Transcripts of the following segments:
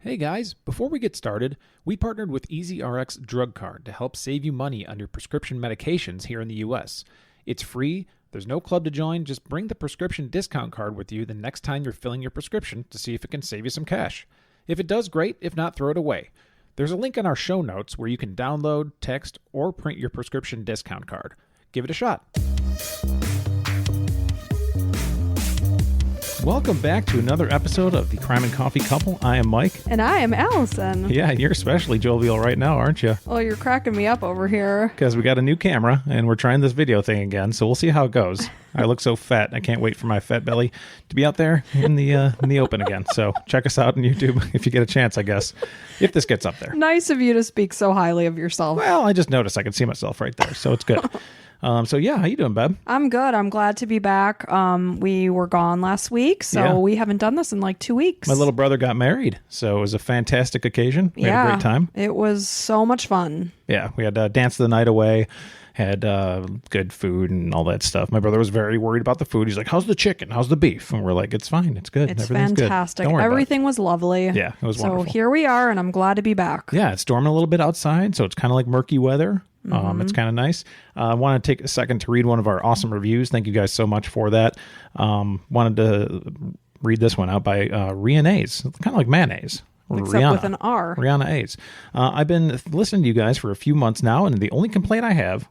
Hey guys, before we get started, we partnered with EasyRx Drug Card to help save you money on your prescription medications here in the US. It's free, there's no club to join, just bring the prescription discount card with you the next time you're filling your prescription to see if it can save you some cash. If it does, great, if not, throw it away. There's a link in our show notes where you can download, text, or print your prescription discount card. Give it a shot. Welcome back to another episode of the Crime and Coffee Couple. I am Mike. And I am Allison. Yeah, you're especially jovial right now, aren't you? Oh, you're cracking me up over here. Because we got a new camera, and we're trying this video thing again, so we'll see how it goes. I look so fat. I can't wait for my fat belly to be out there in the open again. So check us out on YouTube if you get a chance, I guess, if this gets up there. Nice of you to speak so highly of yourself. Well, I just noticed I can see myself right there, so it's good. So yeah, how you doing, Beb? I'm good. I'm glad to be back. We were gone last week, so we haven't done this in like 2 weeks. My little brother got married, so it was a fantastic occasion. We had a great time. It was so much fun. Yeah, we had danced the night away, had good food and all that stuff. My brother was very worried about the food. He's like, how's the chicken? How's the beef? And we're like, it's fine. It's good. It's Everything's fantastic. Good. Don't worry Everything was lovely. Yeah, it was wonderful. So here we are, and I'm glad to be back. Yeah, it's storming a little bit outside, so it's kind of like murky weather. It's kind of nice. I want to take a second to read one of our awesome reviews. Thank you guys so much for that. Wanted to read this one out by Rihanna's, kind of like mayonnaise. Except Rihanna, with an R. Rihanna A's. I've been listening to you guys for a few months now, and the only complaint I have,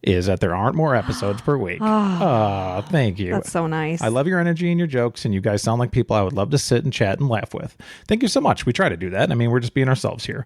is that there aren't more episodes per week. Thank you. That's so nice. I love your energy and your jokes, and you guys sound like people I would love to sit and chat and laugh with. Thank you so much. We try to do that. I mean, we're just being ourselves here.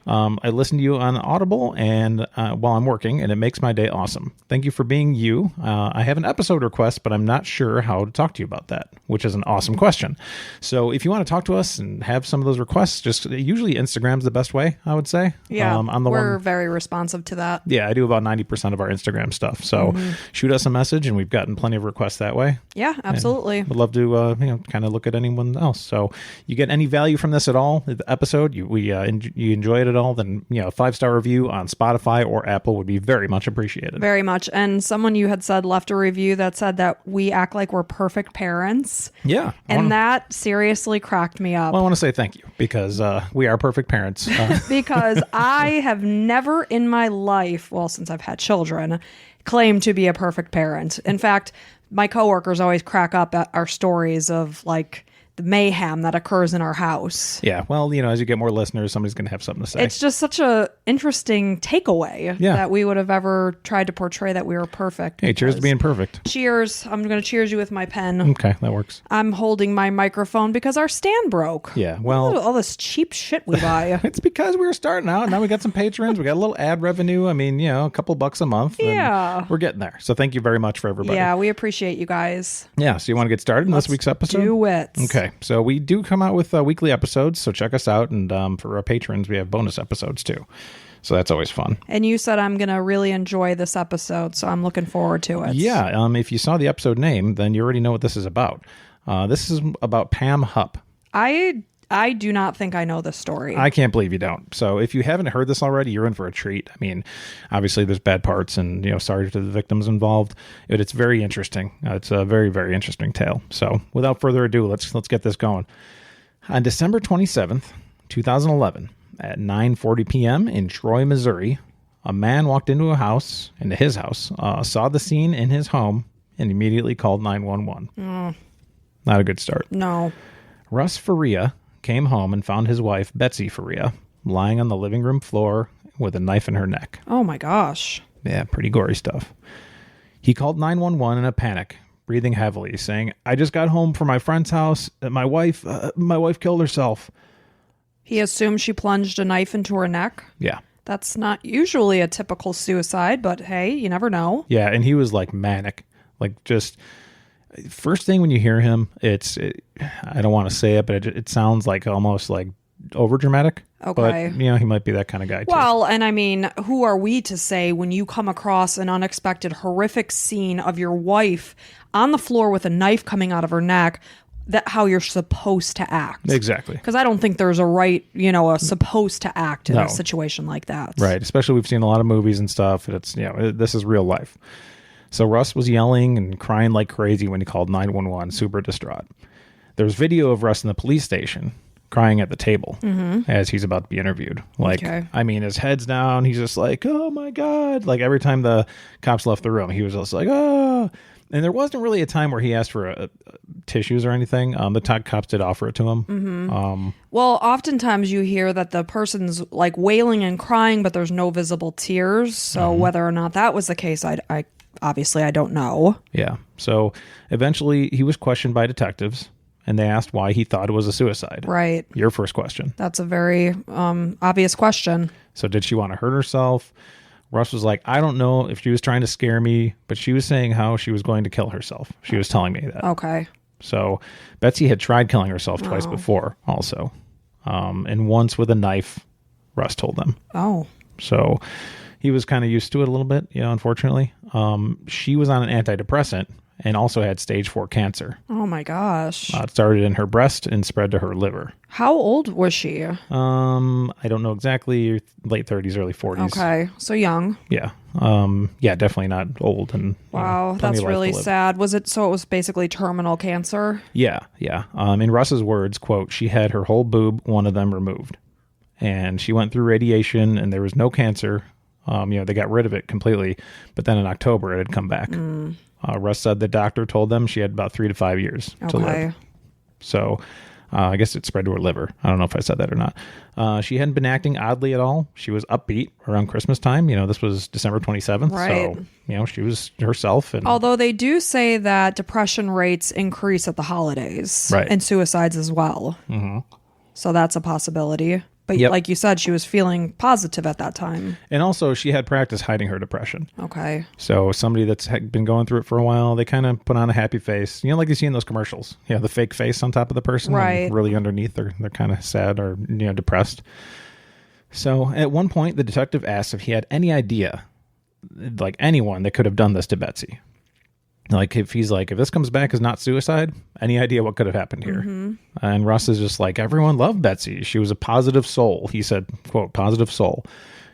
I listen to you on Audible and while I'm working, and it makes my day awesome. Thank you for being you. I have an episode request, but I'm not sure how to talk to you about that, which is an awesome question. So if you want to talk to us and have some of those requests, just usually Instagram's the best way, I would say. Yeah, we're very responsive to that. Yeah, I do about 90% of our Instagram stuff. So shoot us a message, and we've gotten plenty of requests that way. Yeah, absolutely. Would love to kind of look at anyone else. So you get any value from this at all, the episode, you enjoy it at all, then a 5-star review on Spotify or Apple would be very much appreciated. Very much. And someone you had said left a review that said that we act like we're perfect parents. Yeah. That seriously cracked me up. Well, I want to say thank you because we are perfect parents. Because I have never in my life, well, since I've had children, claimed to be a perfect parent. In fact, my coworkers always crack up at our stories of like the mayhem that occurs in our house. Yeah, well, as you get more listeners, somebody's going to have something to say. It's just such a interesting takeaway that we would have ever tried to portray that we were perfect. Hey, cheers to being perfect. Cheers. I'm going to cheers you with my pen. Okay, that works. I'm holding my microphone because our stand broke. Yeah, well, all this cheap shit we buy. It's because we were starting out. Now we got some patrons. We got a little ad revenue. I mean, a couple bucks a month. Yeah. We're getting there. So thank you very much for everybody. Yeah, we appreciate you guys. Yeah, so you want to get started in this week's episode? Do it. Okay, so we do come out with weekly episodes, so check us out. And for our patrons, we have bonus episodes too. So that's always fun. And you said I'm going to really enjoy this episode, so I'm looking forward to it. Yeah, if you saw the episode name, then you already know what this is about. This is about Pam Hupp. I do not think I know this story. I can't believe you don't. So if you haven't heard this already, you're in for a treat. I mean, obviously there's bad parts and, sorry to the victims involved, but it's very interesting. It's a very, very interesting tale. So without further ado, let's get this going. On December 27th, 2011, at 9:40 p.m. in Troy, Missouri, a man walked into his house, saw the scene in his home, and immediately called 911. Not a good start. No. Russ Faria came home and found his wife, Betsy Faria, lying on the living room floor with a knife in her neck. Oh my gosh. Yeah, pretty gory stuff. He called 911 in a panic, breathing heavily, saying, "I just got home from my friend's house. My wife killed herself." He assumed she plunged a knife into her neck? Yeah. That's not usually a typical suicide, but hey, you never know. Yeah, and he was like manic. Like just... First thing when you hear him, I don't want to say it, but it sounds like almost like over dramatic. Okay. But, he might be that kind of guy too. Well, and I mean, who are we to say when you come across an unexpected, horrific scene of your wife on the floor with a knife coming out of her neck, that how you're supposed to act? Exactly. Because I don't think there's a right, a supposed to act in a situation like that. Right. Especially we've seen a lot of movies and stuff. And it's, this is real life. So Russ was yelling and crying like crazy when he called 911, super distraught. There's video of Russ in the police station crying at the table as he's about to be interviewed. Like, I mean, his head's down. He's just like, oh my God. Like every time the cops left the room, he was just like, oh. And there wasn't really a time where he asked for tissues or anything. The cops did offer it to him. Well, oftentimes you hear that the person's like wailing and crying, but there's no visible tears. So whether or not that was the case, I obviously I don't know. Yeah. So eventually he was questioned by detectives, and they asked why he thought it was a suicide. Right. Your first question. That's a very obvious question. So did she want to hurt herself? Russ was like, I don't know if she was trying to scare me, but she was saying how she was going to kill herself. She was telling me that. Okay. So Betsy had tried killing herself twice before also. And once with a knife, Russ told them. Oh. So he was kind of used to it a little bit, unfortunately. She was on an antidepressant and also had stage 4 cancer. Oh my gosh. It started in her breast and spread to her liver. How old was she? I don't know exactly. Late 30s, early 40s. Okay. So young. Yeah. Yeah, definitely not old. And wow, that's really sad. Was it basically terminal cancer? Yeah. In Russ's words, quote, she had her whole boob, one of them removed. And she went through radiation and there was no cancer. They got rid of it completely. But then in October, it had come back. Russ said the doctor told them she had about 3 to 5 years to live. So I guess it spread to her liver. I don't know if I said that or not. She hadn't been acting oddly at all. She was upbeat around Christmas time. This was December 27th. Right. So, she was herself. And although they do say that depression rates increase at the holidays. Right. And suicides as well. So that's a possibility. But like you said, she was feeling positive at that time. And also, she had practice hiding her depression. Okay. So somebody that's been going through it for a while, they kind of put on a happy face. Like you see in those commercials. The fake face on top of the person. Right. And really underneath, they're kind of sad or depressed. So at one point, the detective asked if he had any idea, like anyone that could have done this to Betsy. Like if this comes back as not suicide, any idea what could have happened here? And Russ is just like, everyone loved Betsy. She was a positive soul. He said, quote, positive soul.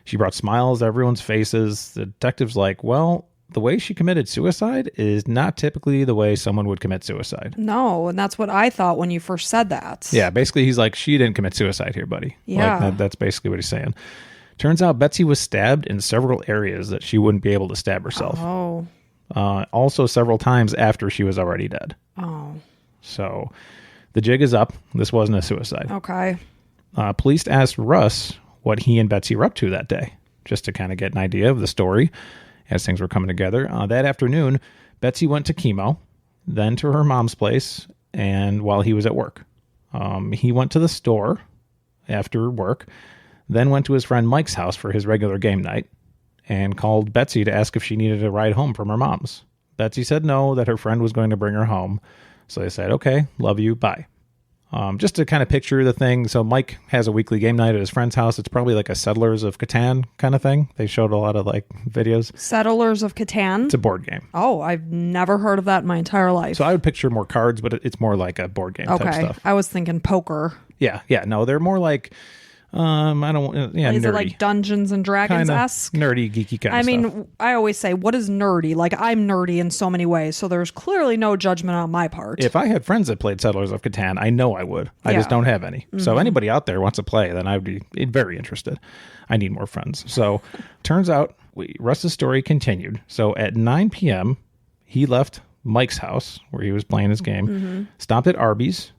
She brought smiles to everyone's faces. The detective's like, well, the way she committed suicide is not typically the way someone would commit suicide. No, and that's what I thought when you first said that. Yeah, basically he's like, she didn't commit suicide here, buddy. Yeah. That's basically what he's saying. Turns out Betsy was stabbed in several areas that she wouldn't be able to stab herself. Oh. Also several times after she was already dead. Oh. So the jig is up. This wasn't a suicide. Okay. Police asked Russ what he and Betsy were up to that day, just to kind of get an idea of the story as things were coming together. That afternoon, Betsy went to chemo, then to her mom's place, and while he was at work. He went to the store after work, then went to his friend Mike's house for his regular game night, and called Betsy to ask if she needed a ride home from her mom's. Betsy said no, that her friend was going to bring her home. So they said, okay, love you, bye. Just to kind of picture the thing. So Mike has a weekly game night at his friend's house. It's probably like a Settlers of Catan kind of thing. They showed a lot of videos. Settlers of Catan? It's a board game. Oh, I've never heard of that in my entire life. So I would picture more cards, but it's more like a board game type stuff. I was thinking poker. Yeah. No, they're more like... I don't. Yeah, is nerdy. it like Dungeons and Dragons-esque? Nerdy, geeky kind of stuff. I mean, I always say, what is nerdy? Like, I'm nerdy in so many ways, so there's clearly no judgment on my part. If I had friends that played Settlers of Catan, I know I would. I just don't have any. So anybody out there wants to play, then I'd be very interested. I need more friends. So turns out Russ's story continued. So at 9 p.m., he left Mike's house where he was playing his game, stopped at Arby's.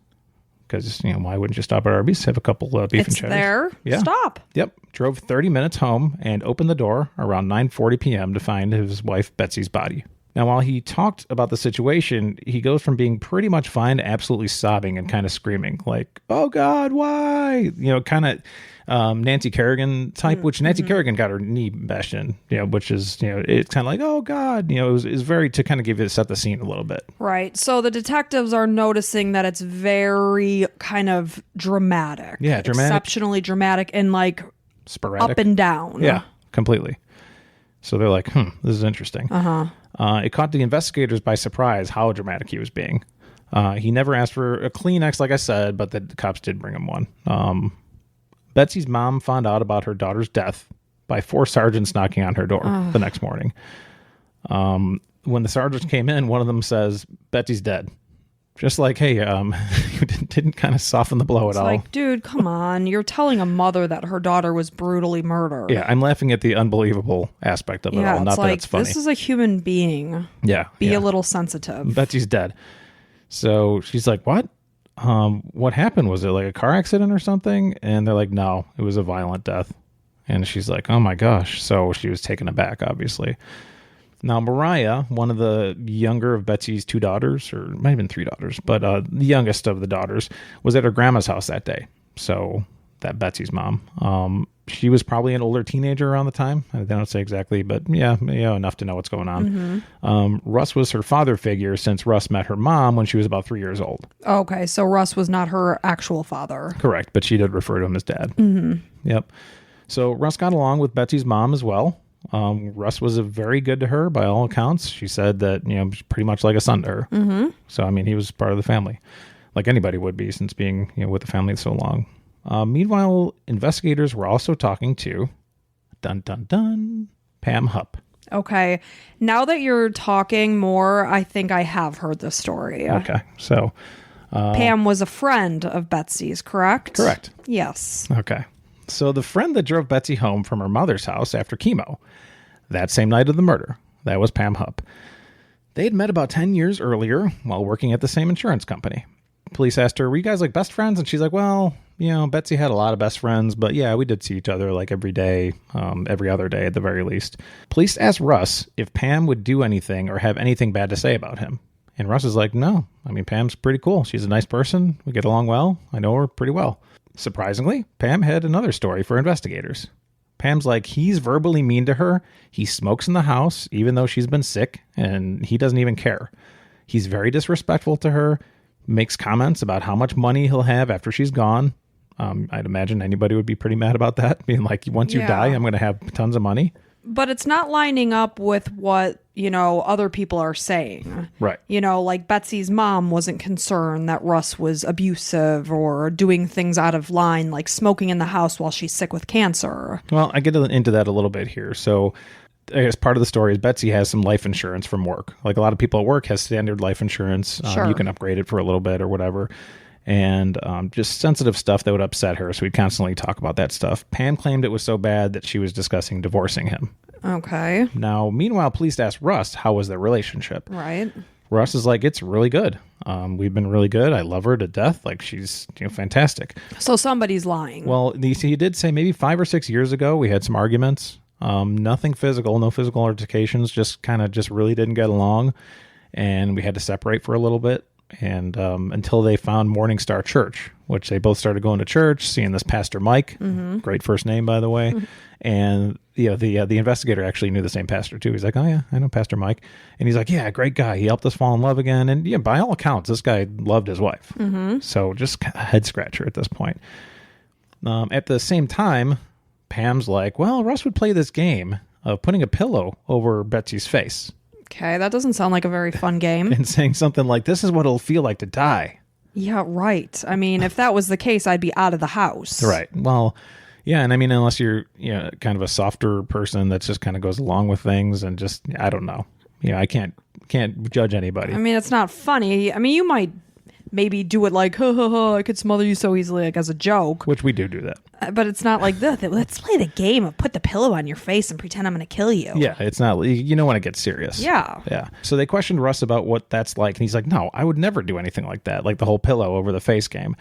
Because, why wouldn't you stop at Arby's? Have a couple beef and cheddar. There. Yeah. Stop. Yep. Drove 30 minutes home and opened the door around 9:40 p.m. to find his wife Betsy's body. Now, while he talked about the situation, he goes from being pretty much fine to absolutely sobbing and kind of screaming like, oh, God, why? Kind of Nancy Kerrigan type, which Nancy Kerrigan got her knee bashed in, which is, it's kind of like, oh, God, it was very to kind of set the scene a little bit. Right. So the detectives are noticing that it's very kind of dramatic. Yeah, dramatic. Exceptionally dramatic and sporadic. Up and down. Yeah, completely. So they're like, this is interesting. It caught the investigators by surprise how dramatic he was being. He never asked for a Kleenex, like I said, but the cops did bring him one. Betsy's mom found out about her daughter's death by 4 sergeants knocking on her door the next morning. When the sergeants came in, one of them says, Betsy's dead. Just like, hey, you didn't kind of soften the blow at all. Like, dude, come on. You're telling a mother that her daughter was brutally murdered. Yeah, I'm laughing at the unbelievable aspect of it all. Not that it's funny. This is a human being. Yeah. Be a little sensitive. Betsy's dead. So she's like, what? What happened? Was it like a car accident or something? And they're like, no, it was a violent death. And she's like, oh my gosh. So she was taken aback, obviously. Now, Mariah, one of the younger of Betsy's two daughters, or it might have been three daughters, but the youngest of the daughters was at her grandma's house that day. So that Betsy's mom. She was probably an older teenager around the time. I don't say exactly, but yeah, enough to know what's going on. Russ was her father figure since Russ met her mom when she was about 3 years old. Okay, so Russ was not her actual father. Correct, but she did refer to him as dad. Yep. So Russ got along with Betsy's mom as well. Russ was very good to her by all accounts. She said that, pretty much like a son to her. So, I mean, he was part of the family, like anybody would be since being, with the family so long. Meanwhile, investigators were also talking to, dun, dun, dun, Pam Hupp. Okay. Now that you're talking more, I think I have heard this story. Okay. So, Pam was a friend of Betsy's, correct? Correct. Yes. Okay. So the friend that drove Betsy home from her mother's house after chemo, that same night of the murder, that was Pam Hupp. They had met about 10 years earlier while working at the same insurance company. Police asked her, were you guys like best friends? And she's like, well, Betsy had a lot of best friends, but yeah, we did see each other like every day, every other day at the very least. Police asked Russ if Pam would do anything or have anything bad to say about him. And Russ is like, no, I mean, Pam's pretty cool. She's a nice person. We get along well. I know her pretty well. Surprisingly, Pam had another story for investigators. Pam's like, he's verbally mean to her. He smokes in the house, even though she's been sick, and he doesn't even care. He's very disrespectful to her, makes comments about how much money he'll have after she's gone. I'd imagine anybody would be pretty mad about that, being like, once you die, I'm going to have tons of money. But it's not lining up with what, other people are saying. Right. Like Betsy's mom wasn't concerned that Russ was abusive or doing things out of line, like smoking in the house while she's sick with cancer. Well, I get into that a little bit here. So I guess part of the story is Betsy has some life insurance from work. Like a lot of people at work has standard life insurance. Sure. You can upgrade it for a little bit or whatever. And just sensitive stuff that would upset her. So we'd constantly talk about that stuff. Pam claimed it was so bad that she was discussing divorcing him. Okay. Now, meanwhile, police asked Russ, how was their relationship? Right. Russ is like, it's really good. We've been really good. I love her to death. Like, she's fantastic. So somebody's lying. Well, he did say maybe 5 or 6 years ago, we had some arguments. Nothing physical, no physical altercations, just really didn't get along. And we had to separate for a little bit. And until they found Morning Star Church, which they both started going to church, seeing this Pastor Mike, great first name, by the way. And the investigator actually knew the same pastor too. He's like, oh yeah, I know Pastor Mike. And he's like, yeah, great guy. He helped us fall in love again. And yeah, by all accounts, this guy loved his wife. So just a head scratcher at this point. At the same time, Pam's like, well, Russ would play this game of putting a pillow over Betsy's face. Okay, that doesn't sound like a very fun game. And saying something like, this is what it'll feel like to die. Yeah, right. I mean, if that was the case, I'd be out of the house. Right. Well, yeah, and I mean, unless you're kind of a softer person that just kind of goes along with things and just, I don't know. I can't judge anybody. I mean, it's not funny. I mean, you might maybe do it like, ha, ha, ha, I could smother you so easily, like as a joke. Which we do that. But it's not like this. Let's play the game of put the pillow on your face and pretend I'm going to kill you. Yeah, it's not, when it gets serious. Yeah. Yeah. So they questioned Russ about what that's like. And he's like, no, I would never do anything like that. Like the whole pillow over the face game.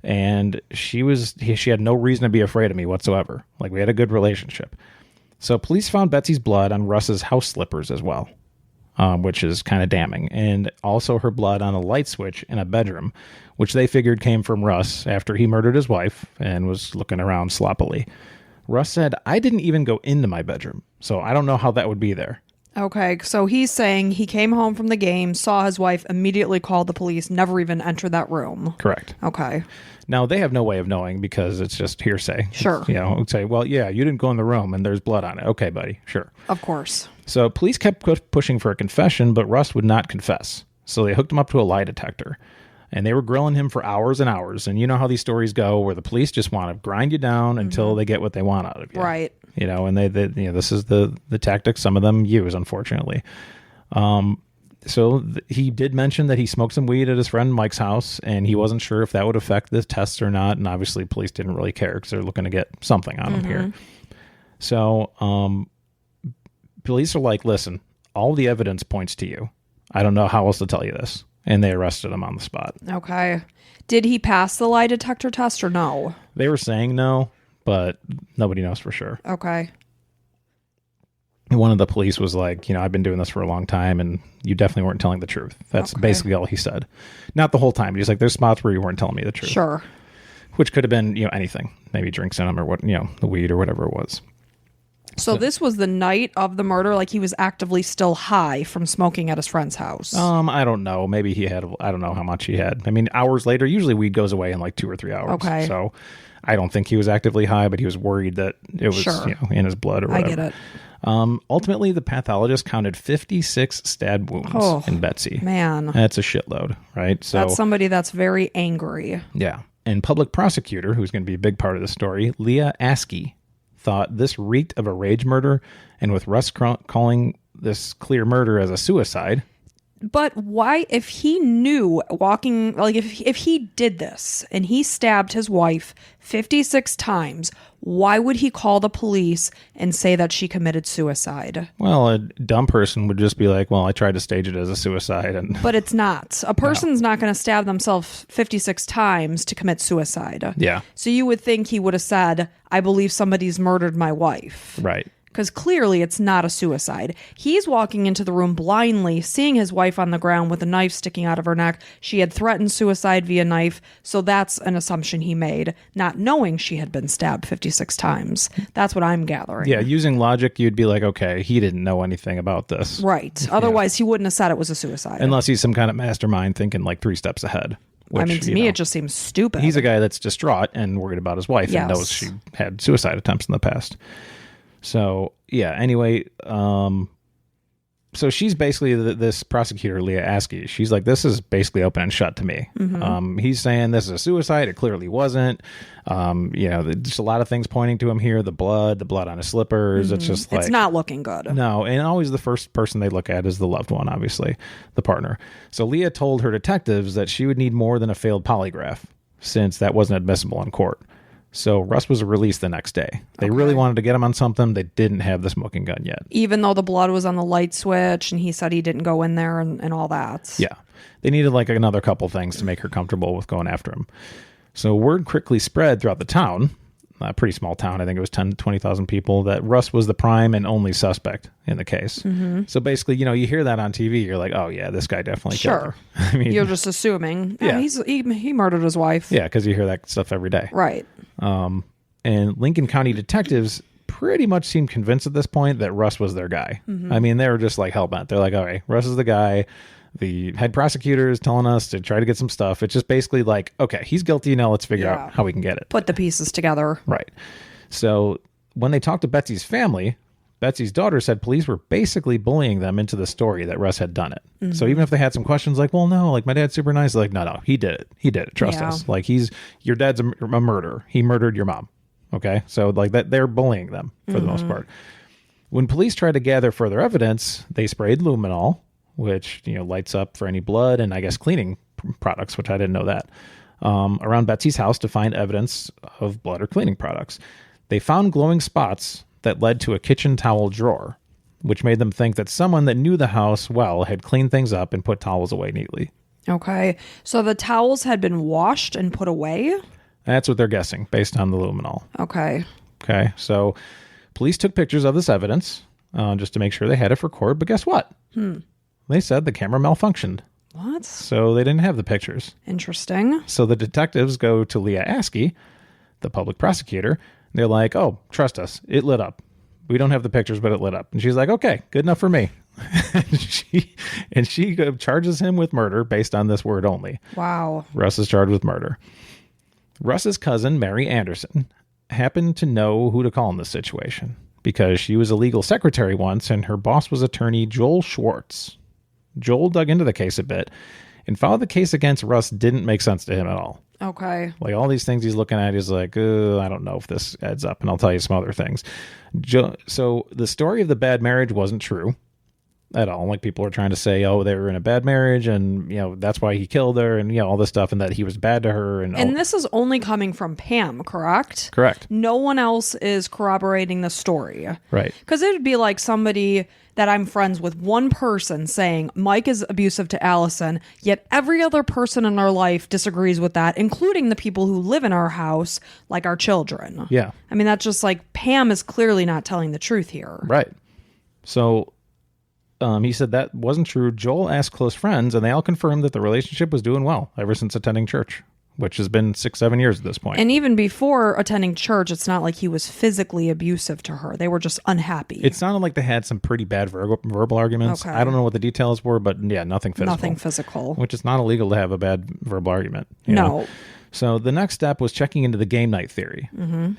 And she had no reason to be afraid of me whatsoever. Like we had a good relationship. So police found Betsy's blood on Russ's house slippers as well. Which is kind of damning. And also her blood on a light switch in a bedroom, which they figured came from Russ after he murdered his wife and was looking around sloppily. Russ said, I didn't even go into my bedroom, so I don't know how that would be there. Okay, so he's saying he came home from the game, saw his wife, immediately called the police, never even entered that room. Correct. Okay. Now, they have no way of knowing because it's just hearsay. Sure. Say, well, yeah, you didn't go in the room and there's blood on it. Okay, buddy, sure. Of course. So police kept pushing for a confession, but Russ would not confess. So they hooked him up to a lie detector. And they were grilling him for hours and hours. And you know how these stories go where the police just want to grind you down until they get what they want out of you. Right. And they this is the tactics some of them use, unfortunately. he did mention that he smoked some weed at his friend Mike's house, and he wasn't sure if that would affect the tests or not. And obviously, police didn't really care because they're looking to get something on him here. So, police are like, listen, all the evidence points to you. I don't know how else to tell you this. And they arrested him on the spot. Okay. Did he pass the lie detector test or no? They were saying no, but nobody knows for sure. Okay. One of the police was like, I've been doing this for a long time, and you definitely weren't telling the truth. That's basically all he said. Not the whole time. He's like, there's spots where you weren't telling me the truth. Sure. Which could have been, anything. Maybe drinks in him or what, the weed or whatever it was. So this was the night of the murder, like he was actively still high from smoking at his friend's house. I don't know. Maybe he had, I don't know how much he had. I mean, hours later, usually weed goes away in like 2 or 3 hours. Okay. So I don't think he was actively high, but he was worried that it was, in his blood or whatever. I get it. Ultimately, the pathologist counted 56 stab wounds in Betsy. Man. That's a shitload, right? So that's somebody that's very angry. Yeah. And public prosecutor, who's going to be a big part of the story, Leah Askey, thought this reeked of a rage murder, and with Russ calling this clear murder as a suicide. But why, if he knew walking, like if he did this and he stabbed his wife 56 times, why would he call the police and say that she committed suicide? Well, a dumb person would just be like, well, I tried to stage it as a suicide. But it's not. A person's not going to stab themselves 56 times to commit suicide. Yeah. So you would think he would have said, I believe somebody's murdered my wife. Right. Because clearly it's not a suicide. He's walking into the room blindly, seeing his wife on the ground with a knife sticking out of her neck. She had threatened suicide via knife, so that's an assumption he made, not knowing she had been stabbed 56 times. That's what I'm gathering. Yeah, using logic, you'd be like, okay, he didn't know anything about this. Right. Otherwise, he wouldn't have said it was a suicide. Unless he's some kind of mastermind thinking like 3 steps ahead. Which, to me, it just seems stupid. He's a guy that's distraught and worried about his wife and knows she had suicide attempts in the past. So, yeah, anyway, so she's basically this prosecutor, Leah Askey. She's like, this is basically open and shut to me. He's saying this is a suicide. It clearly wasn't. There's a lot of things pointing to him here. The blood on his slippers. It's just like... It's not looking good. No, and always the first person they look at is the loved one, obviously, the partner. So Leah told her detectives that she would need more than a failed polygraph, since that wasn't admissible in court. So Russ was released the next day. They really wanted to get him on something. They didn't have the smoking gun yet. Even though the blood was on the light switch and he said he didn't go in there and all that. Yeah. They needed like another couple things to make her comfortable with going after him. So word quickly spread throughout the town, a pretty small town, I think it was 10 to 20,000 people, that Russ was the prime and only suspect in the case. So basically, you hear that on TV, you're like, oh yeah, this guy definitely killed her. I mean, you're just assuming, he murdered his wife. Yeah, because you hear that stuff every day. Right. And Lincoln County detectives pretty much seemed convinced at this point that Russ was their guy. I mean, they were just like hell-bent. They're like, all right, Russ is the guy. The head prosecutor is telling us to try to get some stuff. It's just basically like, okay, he's guilty. Now let's figure out how we can get it. Put the pieces together. Right. So when they talked to Betsy's family, Betsy's daughter said police were basically bullying them into the story that Russ had done it. So even if they had some questions like, well, no, like my dad's super nice. Like, no, he did it. He did it. Trust us. Like your dad's a murderer. He murdered your mom. Okay. So like that, they're bullying them for the most part. When police tried to gather further evidence, they sprayed luminol, which, lights up for any blood and I guess cleaning products, which I didn't know that, around Betsy's house to find evidence of blood or cleaning products. They found glowing spots that led to a kitchen towel drawer, which made them think that someone that knew the house well had cleaned things up and put towels away neatly. Okay. So the towels had been washed and put away? That's what they're guessing based on the luminol. Okay. Okay. So police took pictures of this evidence just to make sure they had it for court. But guess what? They said the camera malfunctioned. What? So they didn't have the pictures. Interesting. So the detectives go to Leah Askey, the public prosecutor. They're like, oh, trust us. It lit up. We don't have the pictures, but it lit up. And she's like, okay, good enough for me. and she charges him with murder based on this word only. Wow. Russ is charged with murder. Russ's cousin, Mary Anderson, happened to know who to call in this situation because she was a legal secretary once and her boss was attorney Joel Schwartz. Joel dug into the case a bit and found the case against Russ didn't make sense to him at all. Okay. Like all these things he's looking at, he's like, I don't know if this adds up, and I'll tell you some other things. So the story of the bad marriage wasn't true. at all. Like people are trying to say, oh, they were in a bad marriage and, that's why he killed her and, all this stuff and that he was bad to her. And this is only coming from Pam, correct? Correct. No one else is corroborating the story. Right. Because it would be like somebody that I'm friends with, one person saying Mike is abusive to Allison, yet every other person in our life disagrees with that, including the people who live in our house, like our children. Yeah. I mean, that's just like Pam is clearly not telling the truth here. Right. So he said that wasn't true. Joel asked close friends, and they all confirmed that the relationship was doing well ever since attending church, which has been 6-7 years at this point. And even before attending church, it's not like he was physically abusive to her. They were just unhappy. It sounded like they had some pretty bad verbal arguments. Okay. I don't know what the details were, but yeah, nothing physical. Nothing physical. Which is not illegal to have a bad verbal argument. No. So the next step was checking into the game night theory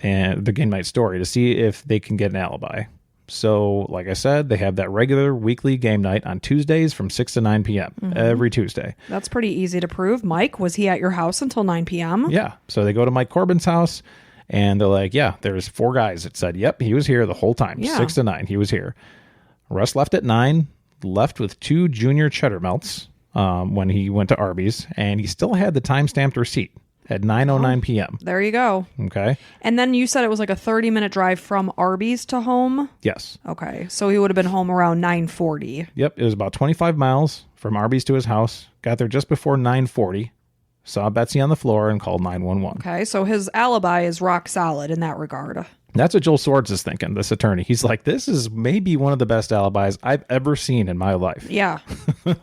and the game night story to see if they can get an alibi. So, like I said, they have that regular weekly game night on Tuesdays from 6 to 9 p.m. Every Tuesday. That's pretty easy to prove. Mike, was he at your house until 9 p.m.? Yeah. So they go to Mike Corbin's house, and they're like, yeah, there's 4 guys that said, yep, he was here the whole time. Yeah. 6 to 9, he was here. Russ left at 9, left with 2 junior cheddar melts when he went to Arby's, and he still had the time-stamped receipt at 9:09 p.m. There you go. Okay. And then you said it was like a 30-minute drive from Arby's to home? Yes. Okay. So he would have been home around 9:40. Yep. It was about 25 miles from Arby's to his house. Got there just before 9:40. Saw Betsy on the floor and called 911. Okay. So his alibi is rock solid in that regard. That's what Joel Schwartz is thinking, this attorney. He's like, this is maybe one of the best alibis I've ever seen in my life. Yeah.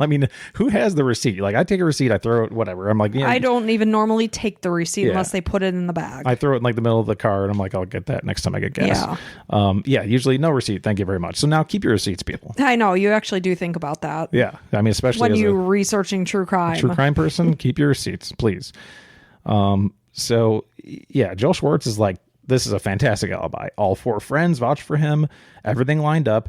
I mean, who has the receipt? Like, I take a receipt, I throw it, whatever. I'm like, yeah. I don't even normally take the receipt unless they put it in the bag. I throw it in like the middle of the car and I'm like, I'll get that next time I get gas. Yeah. Usually no receipt. Thank you very much. So now keep your receipts, people. I know. You actually do think about that. Yeah. I mean, especially when as you're researching true crime. True crime person, keep your receipts, please. So, yeah, Joel Schwartz is like, this is a fantastic alibi. All 4 friends vouched for him. Everything lined up.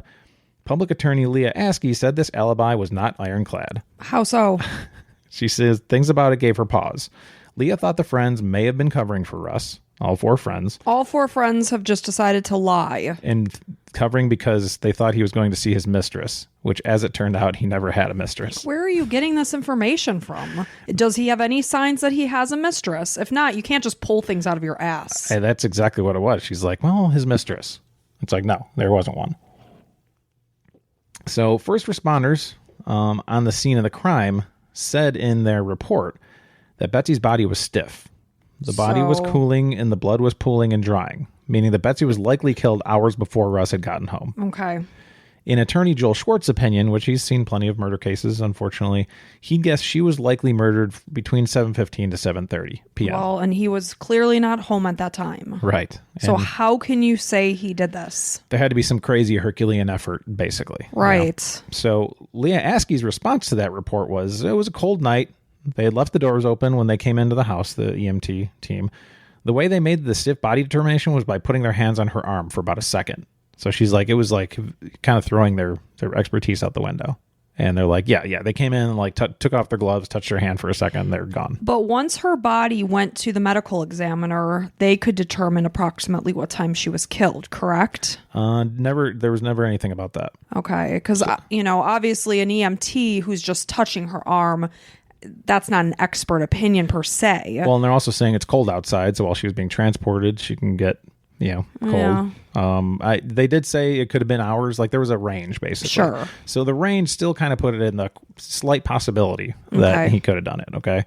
Public attorney Leah Askey said this alibi was not ironclad. How so? She says things about it gave her pause. Leah thought the friends may have been covering for Russ. All 4 friends. All 4 friends have just decided to lie. And covering because they thought he was going to see his mistress, which as it turned out, he never had a mistress. Where are you getting this information from? Does he have any signs that he has a mistress? If not, you can't just pull things out of your ass. Hey, that's exactly what it was. She's like, well, his mistress. It's like, no, there wasn't one. So first responders on the scene of the crime said in their report that Betsy's body was stiff. The body was cooling and the blood was pooling and drying, meaning that Betsy was likely killed hours before Russ had gotten home. Okay. In attorney Joel Schwartz's opinion, which he's seen plenty of murder cases, unfortunately, he guessed she was likely murdered between 7:15 to 7:30 p.m. Well, and he was clearly not home at that time. Right. So And how can you say he did this? there had to be some crazy Herculean effort, basically. Right. So Leah Askey's response to that report was, it was a cold night. They had left the doors open when they came into the house, the EMT team. The way they made the stiff body determination was by putting their hands on her arm for about a second. So she's like, it was like kind of throwing their expertise out the window. And they're like, yeah. They came in and like took off their gloves, touched her hand for a second, they're gone. But once her body went to the medical examiner, they could determine approximately what time she was killed, correct? There was never anything about that. Okay. Because, obviously an EMT who's just touching her arm, that's not an expert opinion per se. Well, and they're also saying it's cold outside. So while she was being transported, she can get, cold. Yeah. They did say it could have been hours. Like there was a range basically. Sure. So the range still kind of put it in the slight possibility that he could have done it. Okay.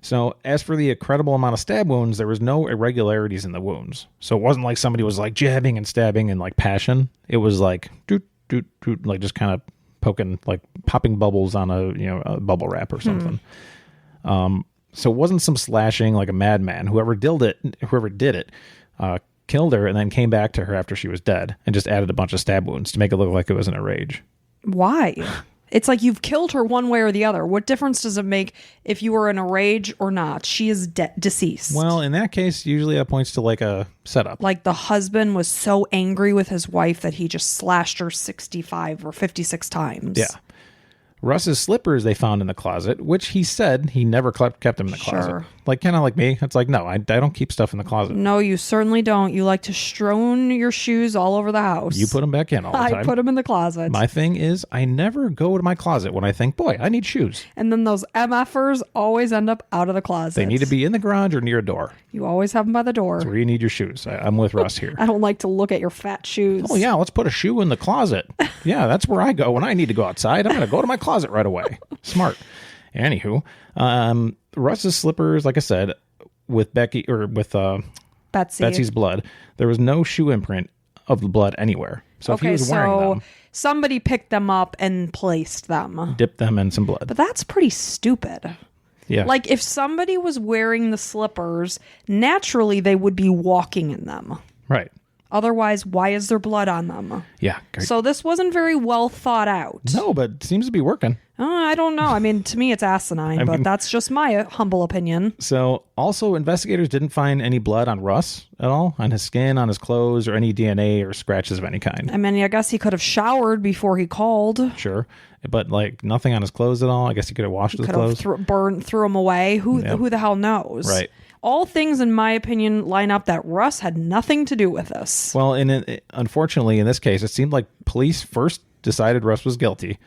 So as for the incredible amount of stab wounds, there was no irregularities in the wounds. So it wasn't like somebody was like jabbing and stabbing in like passion. It was like doot, doot, doot, like just kind of poking, like popping bubbles on a bubble wrap or something. So it wasn't some slashing like a madman. Whoever did it, killed her and then came back to her after she was dead and just added a bunch of stab wounds to make it look like it was in a rage. Why? It's like you've killed her one way or the other. What difference does it make if you were in a rage or not? She is deceased. Well, in that case, usually that points to like a setup. Like the husband was so angry with his wife that he just slashed her 65 or 56 times. Yeah. Russ's slippers they found in the closet, which he said he never kept them in the closet. Sure. Like, kind of like me. It's like, no, I don't keep stuff in the closet. No, you certainly don't. You like to strewn your shoes all over the house. You put them back in all the time. I put them in the closet. My thing is, I never go to my closet when I think, boy, I need shoes. And then those MFers always end up out of the closet. They need to be in the garage or near a door. You always have them by the door. That's where you need your shoes. I'm with Russ here. I don't like to look at your fat shoes. Oh, yeah, let's put a shoe in the closet. Yeah, that's where I go when I need to go outside. I'm going to go to my closet right away. Smart. Anywho, Russ's slippers, like I said, with Becky or with Betsy's blood, there was no shoe imprint of the blood anywhere. So if he was wearing them, somebody picked them up and placed them, dipped them in some blood. But that's pretty stupid. Yeah. Like if somebody was wearing the slippers, naturally they would be walking in them. Right. Otherwise, why is there blood on them? Yeah. Great. So this wasn't very well thought out. No, but it seems to be working. I don't know. I mean, to me, it's asinine, but that's just my humble opinion. So also, investigators didn't find any blood on Russ at all, on his skin, on his clothes, or any DNA or scratches of any kind. I mean, I guess he could have showered before he called. Sure. But like nothing on his clothes at all. I guess he could have washed his clothes. Threw them away. Who the hell knows? Right. All things, in my opinion, line up that Russ had nothing to do with this. Well, unfortunately, in this case, it seemed like police first decided Russ was guilty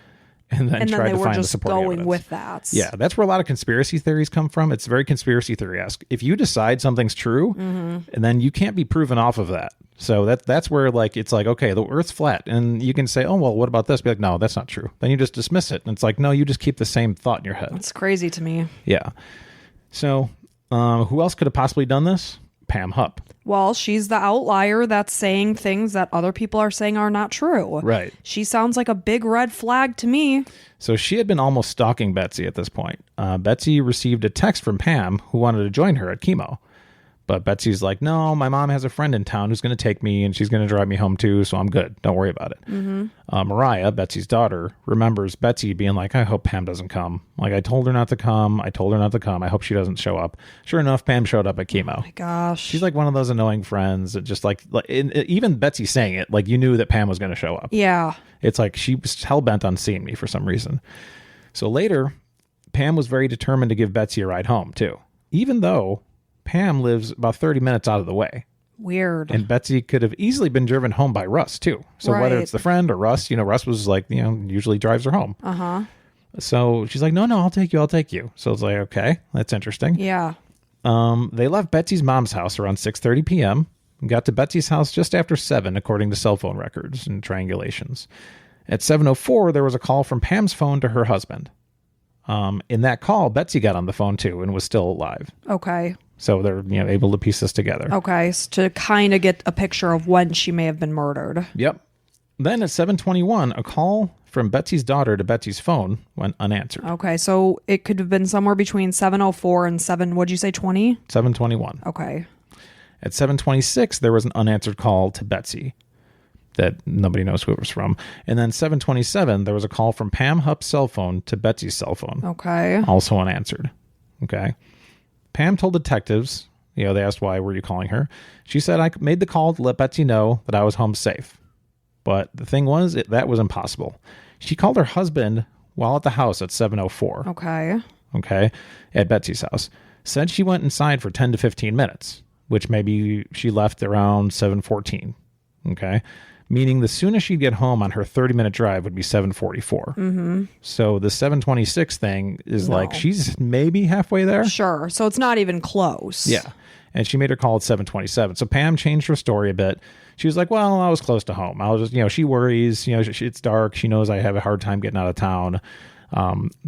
and then tried to find the supporting evidence. Going with that. Yeah, that's where a lot of conspiracy theories come from. It's very conspiracy theory-esque. If you decide something's true, and then you can't be proven off of that. So that's where like it's like, okay, the Earth's flat, and you can say, oh well, what about this? Be like, no, that's not true. Then you just dismiss it, and it's like, no, you just keep the same thought in your head. It's crazy to me. Yeah. So who else could have possibly done this? Pam Hupp. Well, she's the outlier that's saying things that other people are saying are not true. Right. She sounds like a big red flag to me. So she had been almost stalking Betsy at this point. Betsy received a text from Pam who wanted to join her at chemo. But Betsy's like, no, my mom has a friend in town who's going to take me and she's going to drive me home too, so I'm good. Don't worry about it. Mariah, Betsy's daughter, remembers Betsy being like, I hope Pam doesn't come. Like, I told her not to come. I hope she doesn't show up. Sure enough, Pam showed up at chemo. Oh my gosh. She's like one of those annoying friends that just like even Betsy saying it, like you knew that Pam was going to show up. Yeah. It's like she was hell-bent on seeing me for some reason. So later, Pam was very determined to give Betsy a ride home too, even though Pam lives about 30 minutes out of the way. Weird. And Betsy could have easily been driven home by Russ, too. So whether it's the friend or Russ, Russ was like, usually drives her home. Uh-huh. So she's like, no, I'll take you. So it's like, okay, that's interesting. Yeah. They left Betsy's mom's house around 6:30 p.m. and got to Betsy's house just after 7, according to cell phone records and triangulations. At 7:04, there was a call from Pam's phone to her husband. In that call, Betsy got on the phone, too, and was still alive. Okay. So they're able to piece this together. Okay, so to kind of get a picture of when she may have been murdered. Yep. Then at 7:21, a call from Betsy's daughter to Betsy's phone went unanswered. Okay, so it could have been somewhere between 7:04 and what'd you say, 20? 7:21. Okay. At 7:26, there was an unanswered call to Betsy that nobody knows who it was from. And then 7:27, there was a call from Pam Hupp's cell phone to Betsy's cell phone. Okay. Also unanswered. Okay. Pam told detectives, they asked, why were you calling her? She said, I made the call to let Betsy know that I was home safe. But the thing was, that was impossible. She called her husband while at the house at 7:04. Okay. Okay. At Betsy's house. Said she went inside for 10 to 15 minutes, which maybe she left around 7:14. Okay. Meaning the soonest she'd get home on her 30-minute drive would be 7:44. Mm-hmm. So the 7:26 thing is like she's maybe halfway there. Sure. So it's not even close. Yeah. And she made her call at 7:27. So Pam changed her story a bit. She was like, well, I was close to home. I was just, she worries, it's dark. She knows I have a hard time getting out of town.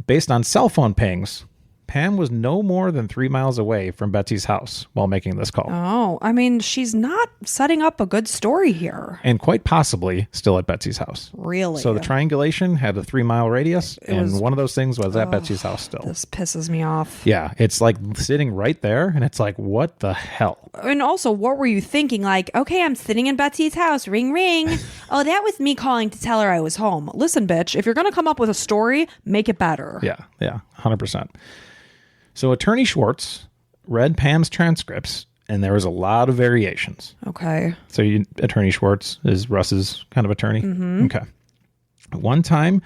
Based on cell phone pings, Pam was no more than 3 miles away from Betsy's house while making this call. Oh, I mean, she's not setting up a good story here. And quite possibly still at Betsy's house. Really? So the triangulation had a 3-mile radius, and one of those things was at Betsy's house still. This pisses me off. Yeah, it's like sitting right there, and it's like, what the hell? And also, what were you thinking? Like, okay, I'm sitting in Betsy's house, ring, ring. Oh, that was me calling to tell her I was home. Listen, bitch, if you're going to come up with a story, make it better. Yeah, 100%. So Attorney Schwartz read Pam's transcripts, and there was a lot of variations. Okay. So Attorney Schwartz is Russ's kind of attorney? Mm-hmm. Okay. One time,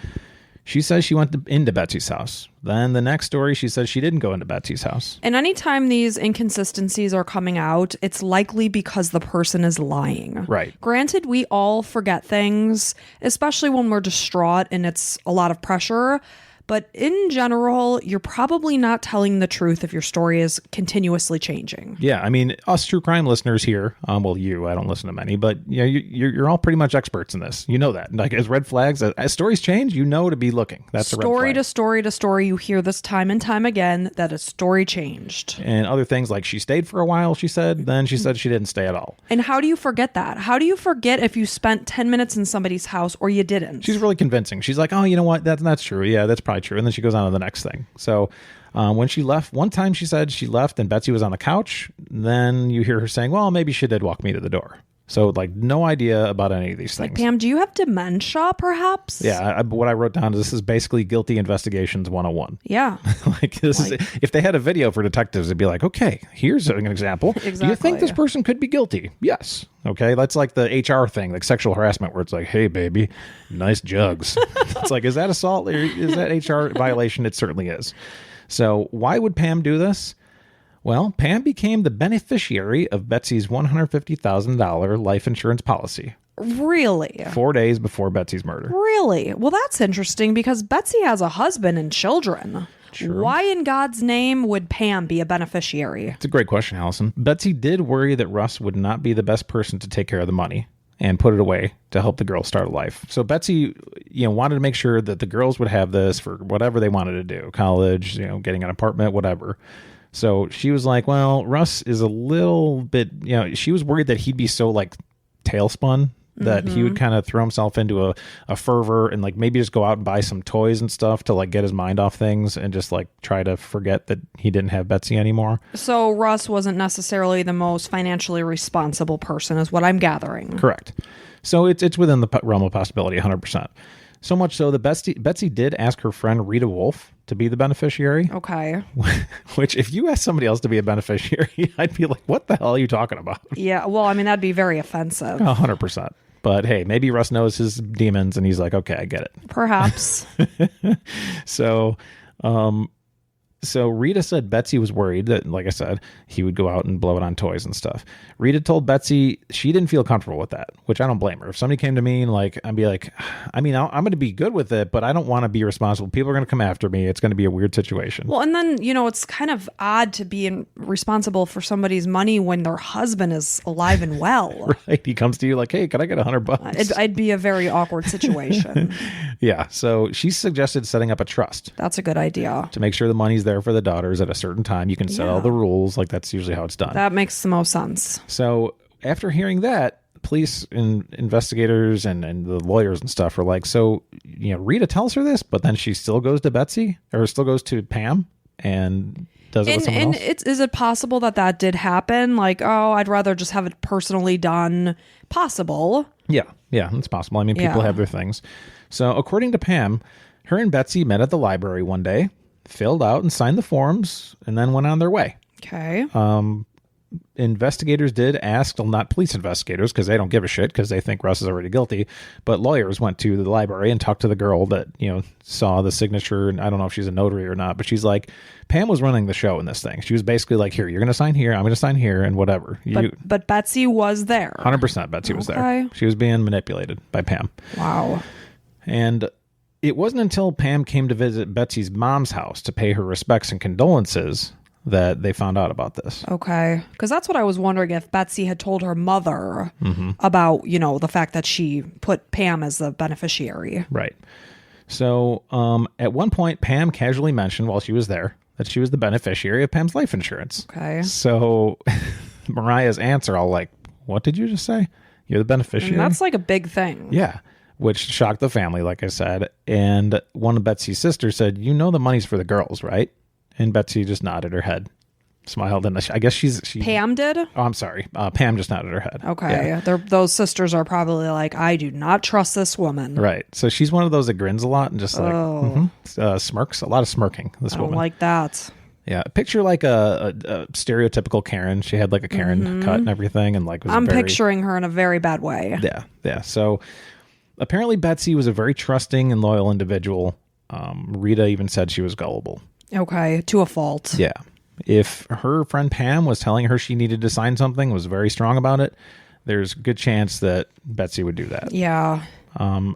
She says she went into Betsy's house. Then the next story, she says she didn't go into Betsy's house. And anytime these inconsistencies are coming out, it's likely because the person is lying. Right. Granted, we all forget things, especially when we're distraught and it's a lot of pressure. But in general, you're probably not telling the truth if your story is continuously changing. Yeah, I mean, us true crime listeners here, well, I don't listen to many, but you're all pretty much experts in this. You know that. Like, as red flags, as stories change, you know to be looking. That's a red flag. Story to story to story, you hear this time and time again that a story changed. And other things like she stayed for a while, she said. Then she said she didn't stay at all. And how do you forget that? How do you forget if you spent 10 minutes in somebody's house or you didn't? She's really convincing. She's like, oh, you know what? That's true. Yeah, that's probably true. And then she goes on to the next thing. So when she left, one time she said she left and Betsy was on the couch. Then you hear her saying, well, maybe she did walk me to the door. So like no idea about any of these things. Like, Pam, do you have dementia perhaps? Yeah. What I wrote down is this is basically Guilty Investigations 101. Yeah. Like this is, if they had a video for detectives, it'd be like, okay, here's an example. Exactly. Do you think this person could be guilty? Yes. Okay. That's like the HR thing, like sexual harassment, where it's like, hey, baby, nice jugs. It's like, is that assault or is that HR violation? It certainly is. So why would Pam do this? Well, Pam became the beneficiary of Betsy's $150,000 life insurance policy. Really? 4 days before Betsy's murder. Really? Well, that's interesting because Betsy has a husband and children. True. Why in God's name would Pam be a beneficiary? It's a great question, Allison. Betsy did worry that Russ would not be the best person to take care of the money and put it away to help the girls start a life. So Betsy, wanted to make sure that the girls would have this for whatever they wanted to do. College, getting an apartment, whatever. So she was like, well, Russ is a little bit, she was worried that he'd be so like tailspun that he would kind of throw himself into a fervor and like maybe just go out and buy some toys and stuff to like get his mind off things and just like try to forget that he didn't have Betsy anymore. So Russ wasn't necessarily the most financially responsible person is what I'm gathering. Correct. So it's within the realm of possibility, 100%. So much so that Betsy did ask her friend Rita Wolf to be the beneficiary. Okay. Which, if you asked somebody else to be a beneficiary, I'd be like, what the hell are you talking about? Yeah, well, I mean, that'd be very offensive. 100%. But hey, maybe Russ knows his demons and he's like, okay, I get it. Perhaps. So Rita said Betsy was worried that, like I said, he would go out and blow it on toys and stuff. Rita told Betsy she didn't feel comfortable with that, which I don't blame her. If somebody came to me and I'd be like, I'm going to be good with it, but I don't want to be responsible. People are going to come after me. It's going to be a weird situation. Well, and then, it's kind of odd to be responsible for somebody's money when their husband is alive and well. Right. He comes to you like, hey, can I get $100? It'd be a very awkward situation. Yeah. So she suggested setting up a trust. That's a good idea. To make sure the money's there for the daughters at a certain time. You can set all the rules. Like that's usually how it's done. That makes the most sense. So after hearing that, police and investigators and the lawyers and stuff are like, so, Rita tells her this, but then she still goes to Betsy or still goes to Pam and does it with someone else? And is it possible that did happen? Like, oh, I'd rather just have it personally done. Possible. Yeah, it's possible. I mean, people have their things. So according to Pam, her and Betsy met at the library one day, filled out and signed the forms, and then went on their way. Okay. Investigators did ask, well, not police investigators, because they don't give a shit, because they think Russ is already guilty, but lawyers went to the library and talked to the girl that, saw the signature, and I don't know if she's a notary or not, but she's like, Pam was running the show in this thing. She was basically like, here, you're going to sign here, I'm going to sign here, and whatever. But Betsy was there. 100% Betsy was there. She was being manipulated by Pam. Wow. And it wasn't until Pam came to visit Betsy's mom's house to pay her respects and condolences that they found out about this. Okay. Because that's what I was wondering, if Betsy had told her mother about, the fact that she put Pam as the beneficiary. Right. So at one point, Pam casually mentioned while she was there that she was the beneficiary of Pam's life insurance. Okay. So Mariah's aunts are all like, what did you just say? You're the beneficiary? And that's like a big thing. Yeah. Which shocked the family, like I said. And one of Betsy's sisters said, the money's for the girls, right? And Betsy just nodded her head, smiled, and I guess she Pam did? Oh, I'm sorry. Pam just nodded her head. Okay. Yeah. Those sisters are probably like, I do not trust this woman. Right. So she's one of those that grins a lot and just smirks. A lot of smirking, this woman. I don't like that. Yeah. Picture like a stereotypical Karen. She had like a Karen cut and everything. And like, I'm picturing her in a very bad way. Yeah. Yeah. So apparently Betsy was a very trusting and loyal individual. Rita even said she was gullible. Okay, to a fault. Yeah. If her friend Pam was telling her she needed to sign something, was very strong about it, there's a good chance that Betsy would do that. Yeah.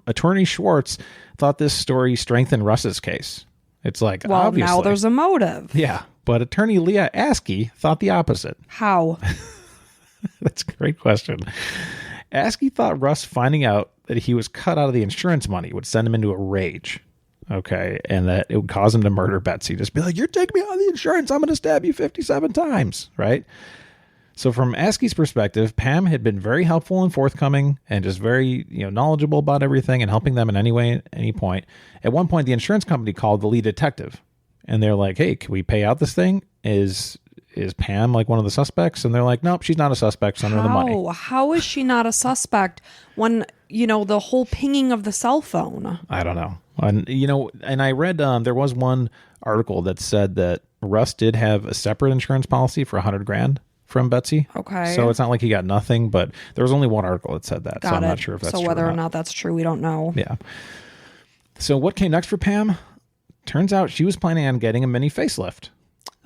Attorney Schwartz thought this story strengthened Russ's case. It's like, well, obviously. now there's a motive. Yeah. But attorney Leah Askey thought the opposite. How? That's a great question. Askey thought Russ finding out that he was cut out of the insurance money would send him into a rage. Okay. And that it would cause him to murder Betsy. Just be like, you're taking me out of the insurance. I'm going to stab you 57 times. Right. So from Askey's perspective, Pam had been very helpful and forthcoming and just very, knowledgeable about everything and helping them in any way, at any point. At one point, the insurance company called the lead detective and they're like, hey, can we pay out this thing? Is Pam like one of the suspects? And they're like, nope, she's not a suspect. Send her the money. How is she not a suspect when, the whole pinging of the cell phone? I don't know. And, and I read there was one article that said that Russ did have a separate insurance policy for $100,000 from Betsy. Okay. So it's not like he got nothing, but there was only one article that said that. So I'm not sure if that's true. So whether or not that's true, we don't know. Yeah. So what came next for Pam? Turns out she was planning on getting a mini facelift.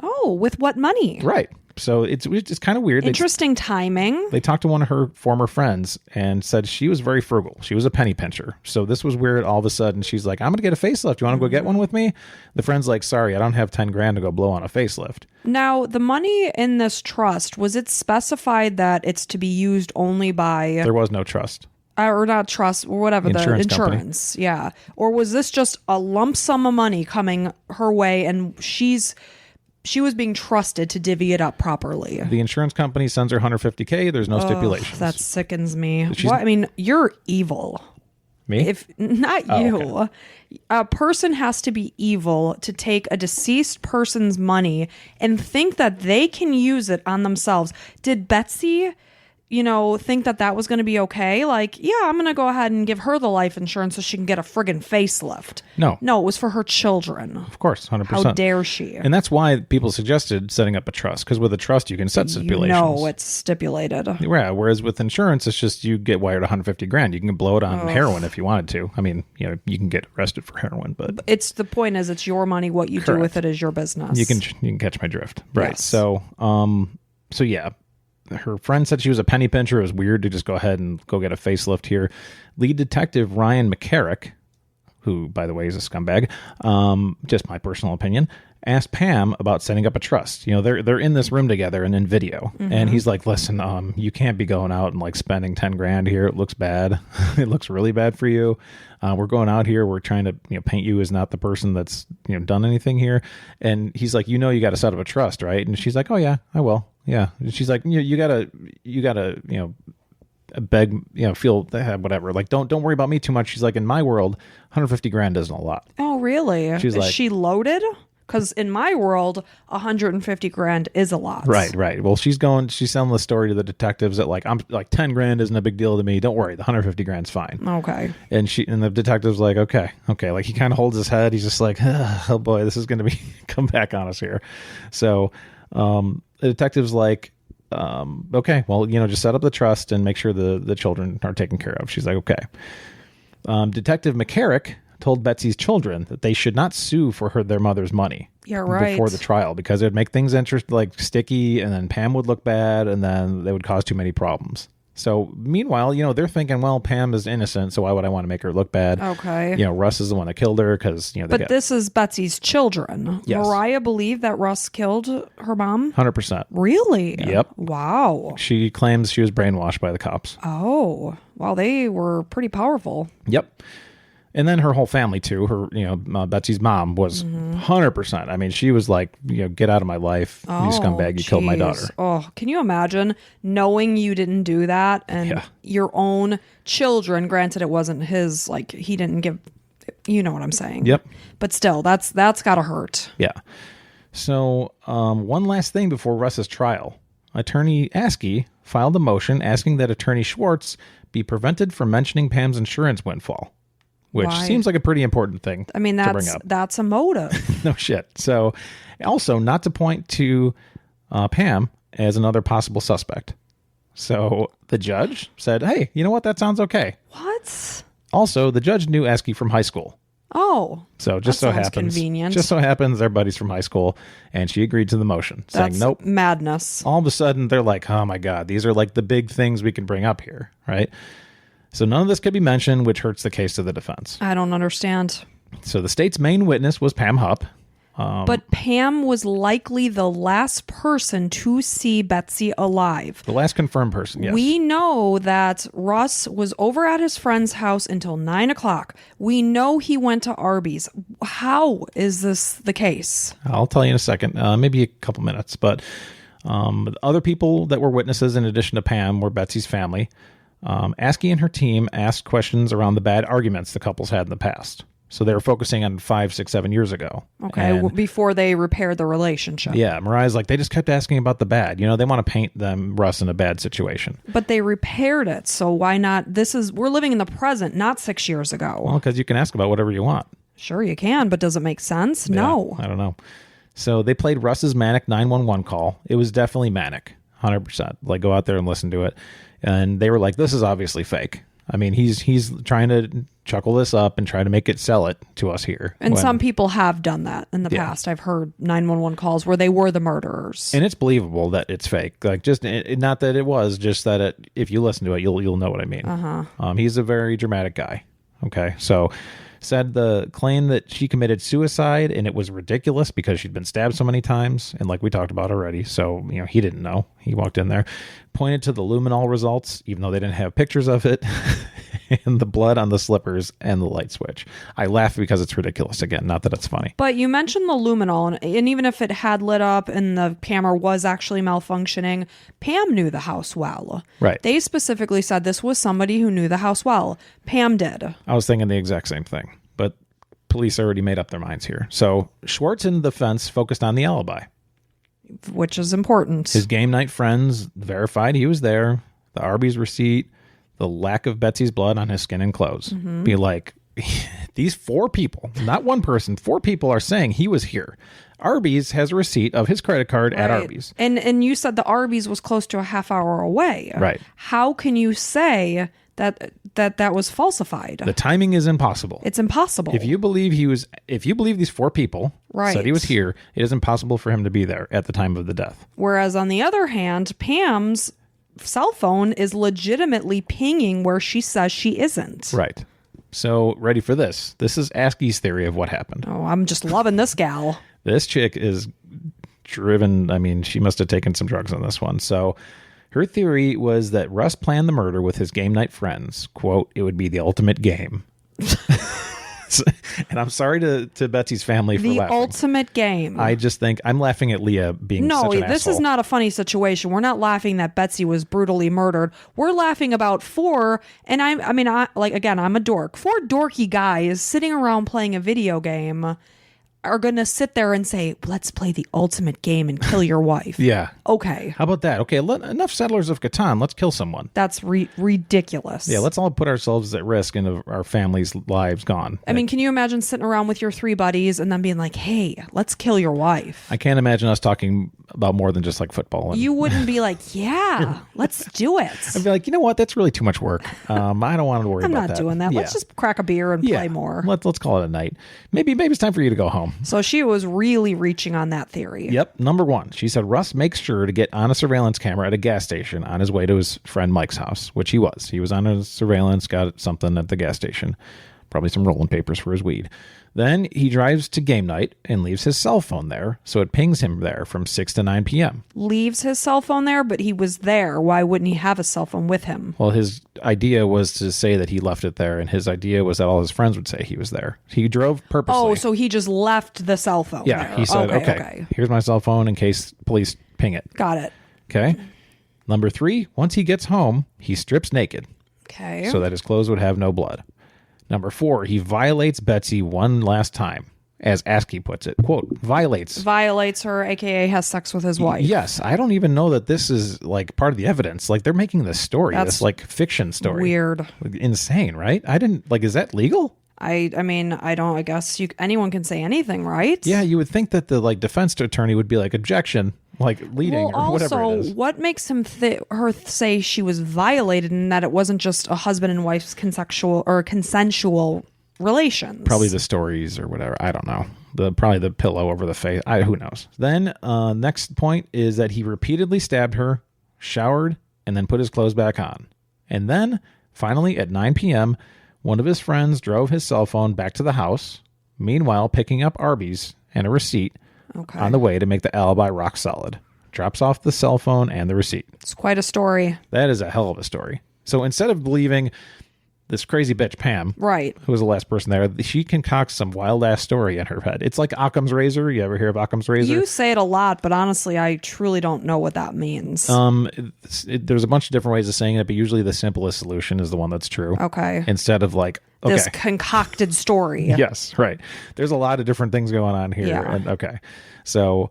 Oh, with what money? Right. So it's kind of weird. Interesting timing. They talked to one of her former friends and said she was very frugal. She was a penny pincher. So this was weird. All of a sudden, she's like, I'm going to get a facelift. You want to go get one with me? The friend's like, sorry, I don't have $10,000 to go blow on a facelift. Now, the money in this trust, was it specified that it's to be used only by... There was no trust. Or not trust, or whatever, the insurance. Yeah. Or was this just a lump sum of money coming her way and she was being trusted to divvy it up properly? The insurance company sends her $150,000. There's no stipulations. That sickens me. I mean, you're evil. Me? Not you. Okay. A person has to be evil to take a deceased person's money and think that they can use it on themselves. Did Betsy... think that was going to be okay? Like, yeah, I'm going to go ahead and give her the life insurance so she can get a friggin' facelift. No, it was for her children. Of course, 100%. How dare she? And that's why people suggested setting up a trust, because with a trust, you can set stipulations. It's stipulated. Yeah, whereas with insurance, it's just you get wired $150,000. You can blow it on heroin if you wanted to. I mean, you can get arrested for heroin, but... The point is, it's your money. What you do with it is your business. You can catch my drift. Right. Yes. So yeah. Her friend said she was a penny pincher. It was weird to just go ahead and go get a facelift here. Lead detective Ryan McCarrick, who, by the way, is a scumbag, just my personal opinion, asked Pam about setting up a trust. They're in this room together and in video. Mm-hmm. And he's like, listen, you can't be going out and like spending $10,000 here. It looks bad. It looks really bad for you. We're going out here. We're trying to paint you as not the person that's done anything here. And he's like, you got to set up a trust, right? And she's like, oh yeah, I will. Yeah. And she's like, you gotta beg, feel whatever. Like, don't worry about me too much. She's like, in my world, $150,000 isn't a lot. Oh, really? Is she loaded? Because in my world, $150,000 is a lot. Right. Well, she's telling the story to the detectives that I'm like $10,000 isn't a big deal to me. Don't worry, the $150,000's fine. Okay. And the detective's like, okay. Like he kind of holds his head. He's just like, oh boy, this is going to come back on us here. So the detective's like, okay, well, just set up the trust and make sure the children are taken care of. She's like, okay. Detective McCarrick told Betsy's children that they should not sue for their mother's money. Yeah, right. Before the trial, because it would make things sticky, and then Pam would look bad, and then they would cause too many problems. So meanwhile, they're thinking, well, Pam is innocent, so why would I want to make her look bad? Okay. Russ is the one that killed her because, But this is Betsy's children. Yes. Mariah believed that Russ killed her mom? 100%. Really? Yep. Wow. She claims she was brainwashed by the cops. Oh, wow. They were pretty powerful. Yep. And then her whole family too. Her, Betsy's mom was 100%. I mean, she was like, get out of my life, you scumbag! You killed my daughter. Oh, can you imagine knowing you didn't do that and your own children? Granted, it wasn't his. Like he didn't give. You know what I'm saying? Yep. But still, that's gotta hurt. Yeah. So one last thing before Russ's trial, Attorney Askey filed a motion asking that Attorney Schwartz be prevented from mentioning Pam's insurance windfall. Which seems like a pretty important thing to bring up. That's a motive. No shit. So also not to point to Pam as another possible suspect. So the judge said, hey, you know what? That sounds okay. What? Also, the judge knew Askey from high school. Oh, So just that so sounds happens, convenient. just so happens they're buddies from high school, and she agreed to the motion, saying That's nope. madness. All of a sudden, they're like, oh my God, these are like the big things we can bring up here, right? So none of this could be mentioned, which hurts the case to the defense. I don't understand. So the state's main witness was Pam Hupp. But Pam was likely the last person to see Betsy alive. The last confirmed person, yes. We know that Russ was over at his friend's house until 9 o'clock. We know he went to Arby's. How is this the case? I'll tell you in a second, maybe a couple minutes. But other people that were witnesses in addition to Pam were Betsy's family. Askey and her team asked questions around the bad arguments the couples had in the past. So they were focusing on 5, 6, 7 years ago. Okay, before they repaired the relationship. Yeah, Mariah's like, they just kept asking about the bad. You know, they want to paint Russ in a bad situation. But they repaired it, so why not? We're living in the present, not 6 years ago. Well, because you can ask about whatever you want. Sure, you can, but does it make sense? No. I don't know. So they played Russ's manic 911 call. It was definitely manic, 100%. Like, go out there and listen to it. And they were like, this is obviously fake. I mean, he's trying to chuckle this up and try to make it sell it to us here. And some people have done that in the past. I've heard 911 calls where they were the murderers. And it's believable that it's fake. Like, just not that it was, just that if you listen to it, you'll know what I mean. He's a very dramatic guy. Okay, so said the claim that she committed suicide and it was ridiculous because she'd been stabbed so many times, and like we talked about already, so he didn't know. He walked in there, pointed to the luminol results, even though they didn't have pictures of it, and the blood on the slippers and the light switch. I laugh because it's ridiculous. Again, not that it's funny. But you mentioned the luminol, and even if it had lit up and the camera was actually malfunctioning, Pam knew the house well. Right. They specifically said this was somebody who knew the house well. Pam did. I was thinking the exact same thing, but police already made up their minds here. So Schwartz and the defense focused on the alibi, which is important. His game night friends verified he was there, the Arby's receipt, the lack of Betsy's blood on his skin and clothes. Be like, these 4 people, not one person, 4 people are saying he was here. Arby's has a receipt of his credit card at Arby's. And you said the Arby's was close to a half hour away. Right. How can you say that was falsified? The timing is impossible. It's impossible. If you believe these 4 people said he was here, it is impossible for him to be there at the time of the death. Whereas on the other hand, Pam's cell phone is legitimately pinging where she says she isn't. Right. So, ready for this. This is Askey's theory of what happened. Oh, I'm just loving this gal. This chick is driven. I mean, she must have taken some drugs on this one. So, her theory was that Russ planned the murder with his game night friends. Quote, it would be the ultimate game. And I'm sorry to Betsy's family for laughing. The ultimate game. I just think I'm laughing at Leah being such an asshole. No, this is not a funny situation. We're not laughing that Betsy was brutally murdered. We're laughing about 4, and I'm a dork. 4 dorky guys sitting around playing a video game are going to sit there and say, let's play the ultimate game and kill your wife. Yeah. Okay. How about that? Okay, enough Settlers of Catan. Let's kill someone. That's ridiculous. Yeah, let's all put ourselves at risk and our families' lives gone. I mean, can you imagine sitting around with your 3 buddies and then being like, hey, let's kill your wife? I can't imagine us talking about more than just like football. You wouldn't be like, yeah, let's do it. I'd be like, you know what? That's really too much work. I don't want to worry about that. I'm not doing that. Yeah. Let's just crack a beer and play more. Let's call it a night. Maybe it's time for you to go home. So she was really reaching on that theory. Yep. Number 1, she said Russ makes sure to get on a surveillance camera at a gas station on his way to his friend Mike's house, which he was. He was on a surveillance, got something at the gas station, probably some rolling papers for his weed. Then he drives to game night and leaves his cell phone there, so it pings him there from 6 to 9 p.m. Leaves his cell phone there, but he was there. Why wouldn't he have a cell phone with him? Well, his idea was to say that he left it there, and his idea was that all his friends would say he was there. He drove purposely. Oh, so he just left the cell phone there. He said, okay, here's my cell phone in case police ping it. Got it. Okay. Number 3, once he gets home, he strips naked. Okay. So that his clothes would have no blood. Number 4, he violates Betsy one last time, as Askey puts it. Quote, violates her, aka has sex with his wife. Yes. I don't even know that this is like part of the evidence. Like, they're making this story, this like fiction story. Weird. Insane, right? I didn't, like, is that legal? I mean, I guess anyone can say anything, right? Yeah, you would think that the like defense attorney would be like, objection, like leading or whatever it is. What makes him her say she was violated and that it wasn't just a husband and wife's consensual relations. Probably the stories or whatever. I don't know. Probably the pillow over the face. Who knows? Then next point is that he repeatedly stabbed her, showered, and then put his clothes back on. And then finally at 9 p.m., one of his friends drove his cell phone back to the house, meanwhile picking up Arby's and a receipt on the way to make the alibi rock solid. Drops off the cell phone and the receipt. It's quite a story. That is a hell of a story. So instead of believing this crazy bitch, Pam, right, who was the last person there, she concocts some wild-ass story in her head. It's like Occam's razor. You ever hear of Occam's razor? You say it a lot, but honestly, I truly don't know what that means. There's a bunch of different ways of saying it, but usually the simplest solution is the one that's true. Okay. Instead of like, this concocted story. Yes, right. There's a lot of different things going on here. Yeah. And, so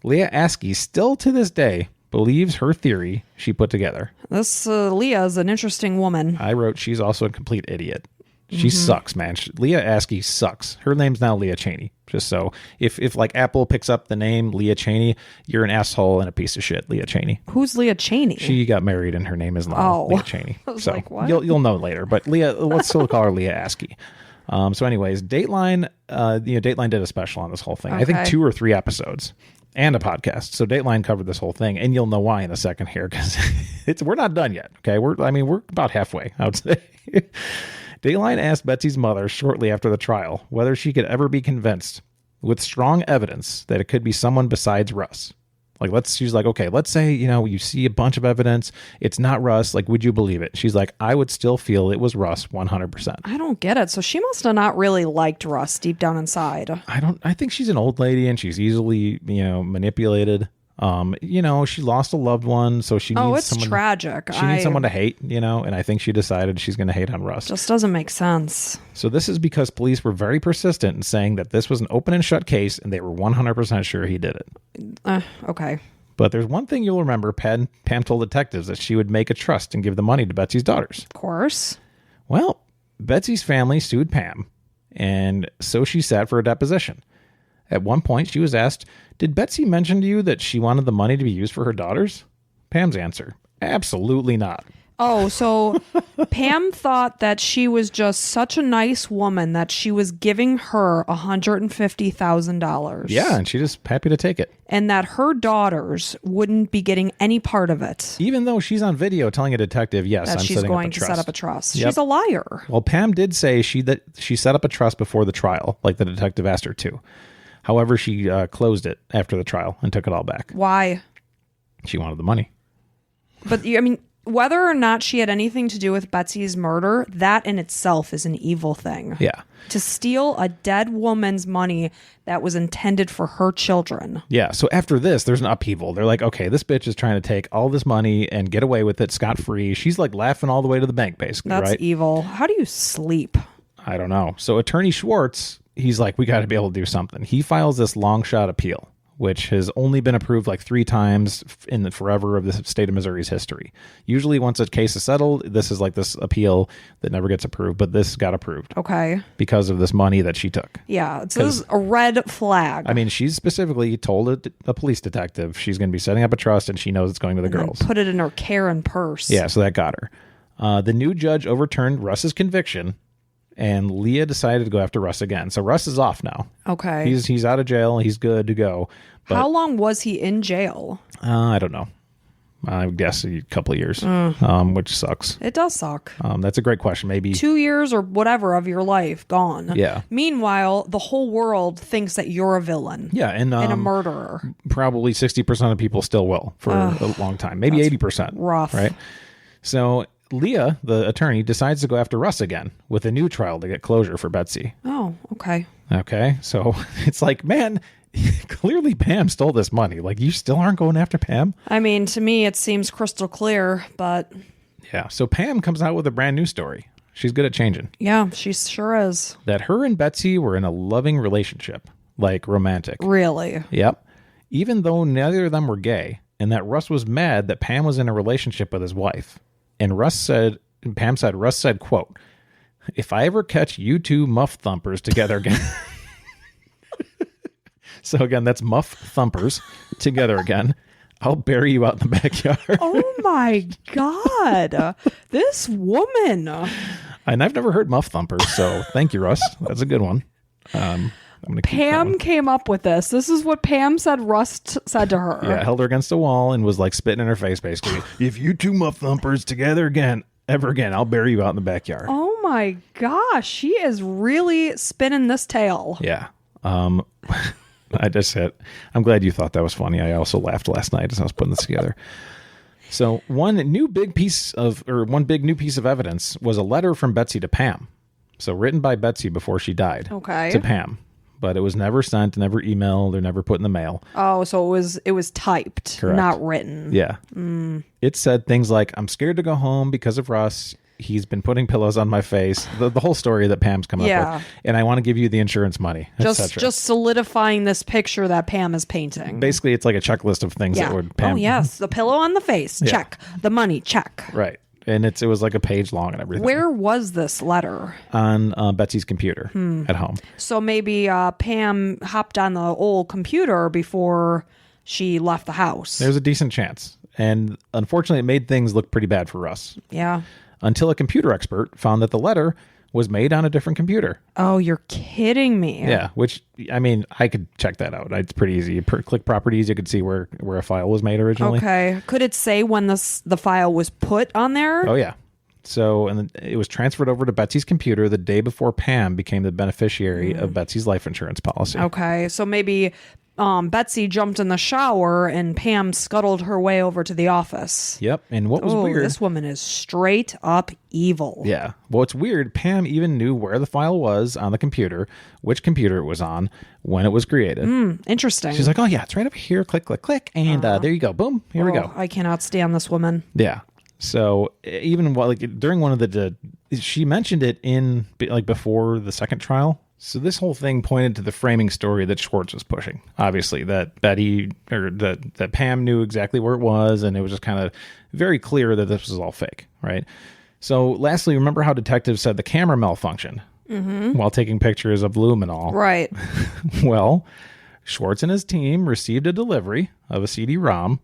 Leah Askey still to this day believes her theory she put together. This Leah is an interesting woman. I wrote she's also a complete idiot. She sucks, man. Leah Askey sucks. Her name's now Leah Chaney. Just so if like Apple picks up the name Leah Chaney, you're an asshole and a piece of shit, Leah Chaney. Who's Leah Chaney? She got married and her name is now Leah Chaney. I was so like, what? You'll know later. But Leah, let's still call her Leah Askey. So anyways, Dateline, Dateline did a special on this whole thing. I think 2 or 3 episodes. And a podcast. So Dateline covered this whole thing, and you'll know why in a second here, because we're not done yet. Okay, we're about halfway, I would say. Dateline asked Betsy's mother shortly after the trial whether she could ever be convinced with strong evidence that it could be someone besides Russ. She's like, okay, let's say, you see a bunch of evidence. It's not Russ. Like, would you believe it? She's like, I would still feel it was Russ 100%. I don't get it. So she must have not really liked Russ deep down inside. I think she's an old lady and she's easily, manipulated. She lost a loved one, so she needs it's tragic. She needs someone to hate, and I think she decided she's going to hate on Russ. Just doesn't make sense. So this is because police were very persistent in saying that this was an open and shut case, and they were 100% sure he did it. Okay. But there's one thing you'll remember. Pam told detectives that she would make a trust and give the money to Betsy's daughters. Of course. Well, Betsy's family sued Pam, and so she sat for a deposition. At one point, she was asked, did Betsy mention to you that she wanted the money to be used for her daughters? Pam's answer, absolutely not. Oh, so Pam thought that she was just such a nice woman that she was giving her $150,000. Yeah, and she's just happy to take it. And that her daughters wouldn't be getting any part of it. Even though she's on video telling a detective, yes, that I'm she's going to set up a trust. Yep. She's a liar. Well, Pam did say that she set up a trust before the trial, like the detective asked her to. However, she closed it after the trial and took it all back. Why? She wanted the money. But, whether or not she had anything to do with Betsy's murder, that in itself is an evil thing. Yeah. To steal a dead woman's money that was intended for her children. Yeah. So after this, there's an upheaval. They're like, okay, this bitch is trying to take all this money and get away with it scot-free. She's like laughing all the way to the bank, basically, That's right? evil. How do you sleep? I don't know. So attorney Schwartz, he's like, we got to be able to do something. He files this long shot appeal, which has only been approved like 3 times in the forever of the state of Missouri's history. Usually once a case is settled, this is like this appeal that never gets approved, but this got approved. Okay. Because of this money that she took. Yeah. So this is a red flag. She's specifically told a police detective she's going to be setting up a trust and she knows it's going to the girls. Put it in her Karen purse. Yeah, so that got her. The new judge overturned Russ's conviction, and Leah decided to go after Russ again. So Russ is off now. Okay. He's out of jail. He's good to go. But, how long was he in jail? I don't know. I guess a couple of years, which sucks. It does suck. That's a great question. Maybe 2 years or whatever of your life gone. Yeah. Meanwhile, the whole world thinks that you're a villain. Yeah, and a murderer. Probably 60% of people still will for a long time. Maybe 80%. Rough. Right? So Leah, the attorney, decides to go after Russ again with a new trial to get closure for Betsy. Oh, okay. Okay, so it's like, man, clearly Pam stole this money. Like, you still aren't going after Pam? To me, it seems crystal clear, but... Yeah, so Pam comes out with a brand new story. She's good at changing. Yeah, she sure is. That her and Betsy were in a loving relationship, like romantic. Really? Yep. Even though neither of them were gay, and that Russ was mad that Pam was in a relationship with his wife. And Russ said, quote, if I ever catch you two muff thumpers together again. So again, that's muff thumpers together again. I'll bury you out in the backyard. Oh my God. This woman. And I've never heard muff thumpers, so thank you, Russ. That's a good one. I'm gonna keep that Pam one. came up with this. This is what Pam said Russ said to her. Yeah, held her against a wall and was like spitting in her face, basically. If you two muff thumpers together ever again, I'll bury you out in the backyard. Oh my gosh, she is really spinning this tale. Yeah. I just said, I'm glad you thought that was funny. I also laughed last night as I was putting this together. So one big new piece of evidence was a letter from Betsy to Pam. So written by Betsy before she died. Okay. To Pam. But it was never sent, never emailed, or never put in the mail. Oh, so it was typed, Correct. not written. Yeah. It said things like, I'm scared to go home because of Russ. He's been putting pillows on my face. The whole story that Pam's come up with. And I want to give you the insurance money, etc. Just solidifying this picture that Pam is painting. Basically, it's like a checklist of things that would Pam. Oh, yes. The pillow on the face. Check. The money. Check. Right. And it was like a page long and everything. Where was this letter? On Betsy's computer at home. So maybe Pam hopped on the old computer before she left the house. There's a decent chance. And unfortunately, it made things look pretty bad for Russ. Yeah. Until a computer expert found that the letter was made on a different computer. Oh, you're kidding me. Yeah, which, I mean, I could check that out. It's pretty easy. You click properties, you could see where a file was made originally. Okay. Could it say when the file was put on there? Oh, yeah. So, and it was transferred over to Betsy's computer the day before Pam became the beneficiary of Betsy's life insurance policy. Okay. So maybe Betsy jumped in the shower and Pam scuttled her way over to the office. Yep. And what was weird... This woman is straight up evil. Yeah. What's weird, Pam even knew where the file was on the computer, which computer it was on, when it was created. Interesting. She's like, oh, yeah, it's right over here. Click, click, click. And there you go. Boom. Here we go. I cannot stand this woman. Yeah. So even while, during one of she mentioned it in before the second trial. So this whole thing pointed to the framing story that Schwartz was pushing. Obviously, that Pam knew exactly where it was, and it was just kind of very clear that this was all fake, right? So lastly, remember how detectives said the camera malfunctioned while taking pictures of luminol? Right. Well, Schwartz and his team received a delivery of a CD-ROM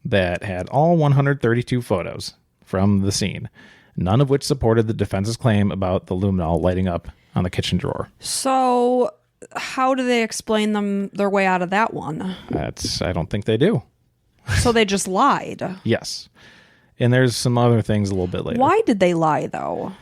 that had all 132 photos from the scene, none of which supported the defense's claim about the luminol lighting up on the kitchen drawer. So how do they explain their way out of that one? I don't think they do. So they just lied. Yes. And there's some other things a little bit later. Why did they lie, though?